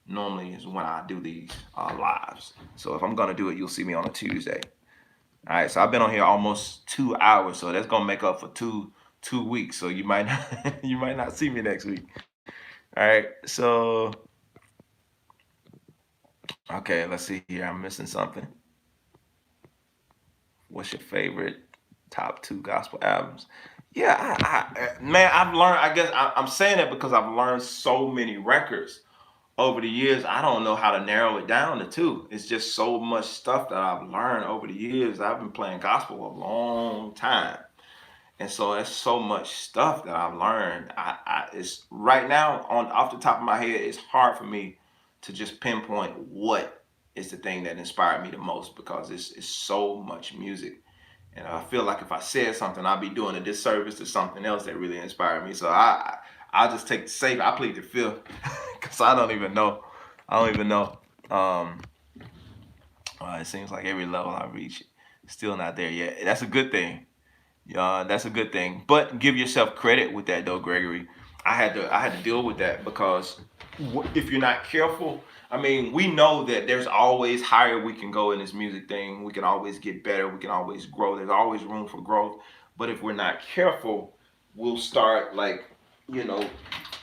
A: Normally is when I do these lives. So if I'm gonna do it, you'll see me on a Tuesday. All right. So I've been on here almost 2 hours. So that's gonna make up for two weeks. So you might not, you might not see me next week. All right. So okay, let's see here. I'm missing something. What's your favorite top two gospel albums? Yeah, man, I've learned. I guess I'm saying it because I've learned so many records over the years. I don't know how to narrow it down to two. It's just so much stuff that I've learned over the years. I've been playing gospel a long time, and so that's so much stuff that I've learned. It's right now on off the top of my head. It's hard for me to just pinpoint what is the thing that inspired me the most, because it's so much music. And I feel like if I said something, I'd be doing a disservice to something else that really inspired me. So I'll just take the safe. I plead the fifth because I don't even know. I don't even know. It seems like every level I reach, still not there yet. That's a good thing. That's a good thing. But give yourself credit with that though, Gregory. I had to deal with that because if you're not careful, I mean, we know that there's always higher we can go in this music thing. We can always get better. We can always grow. There's always room for growth. But if we're not careful, we'll start like, you know,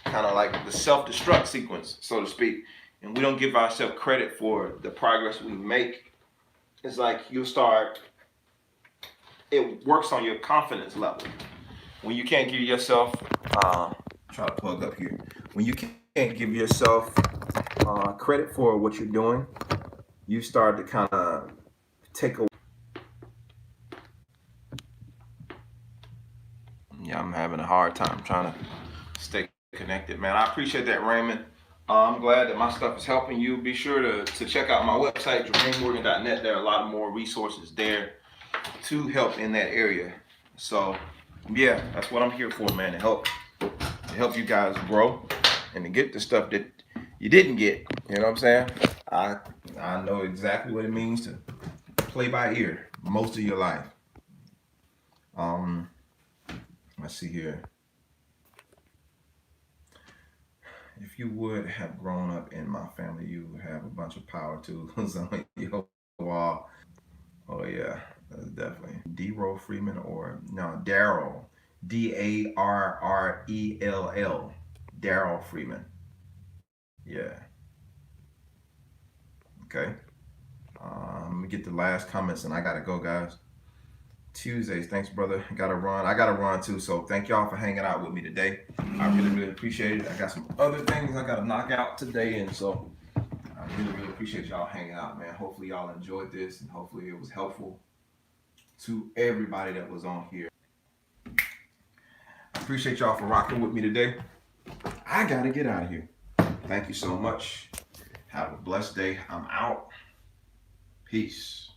A: kind of like the self-destruct sequence, so to speak. And we don't give ourselves credit for the progress we make. It's like you'll start, it works on your confidence level. When you can't give yourself, try to plug up here. When you can't give yourself credit for what you're doing, you start to kind of take away. Yeah, I'm having a hard time trying to stay connected, man. I appreciate that, Raymond. I'm glad that my stuff is helping you. Be sure to check out my website, JermaineMorgan.net. There are a lot more resources there to help in that area. So, yeah, that's what I'm here for, man, to help you guys grow and to get the stuff that you didn't get. You know what I'm saying? I know exactly what it means to play by ear most of your life. Let's see here. If you would have grown up in my family, you would have a bunch of power tools on your wall. Oh yeah, that's definitely D-Roll Freeman, or no, Daryl, Darrell, Daryl Freeman. Yeah. Okay. Let me get the last comments and I gotta go, guys. Tuesdays, thanks, brother. Gotta run. I gotta run too. So thank y'all for hanging out with me today. I really appreciate it. I got some other things I gotta knock out today, and so I really appreciate y'all hanging out, man. Hopefully y'all enjoyed this, and hopefully it was helpful to everybody that was on here. I appreciate y'all for rocking with me today. I gotta get out of here. Thank you so much. Have a blessed day. I'm out. Peace.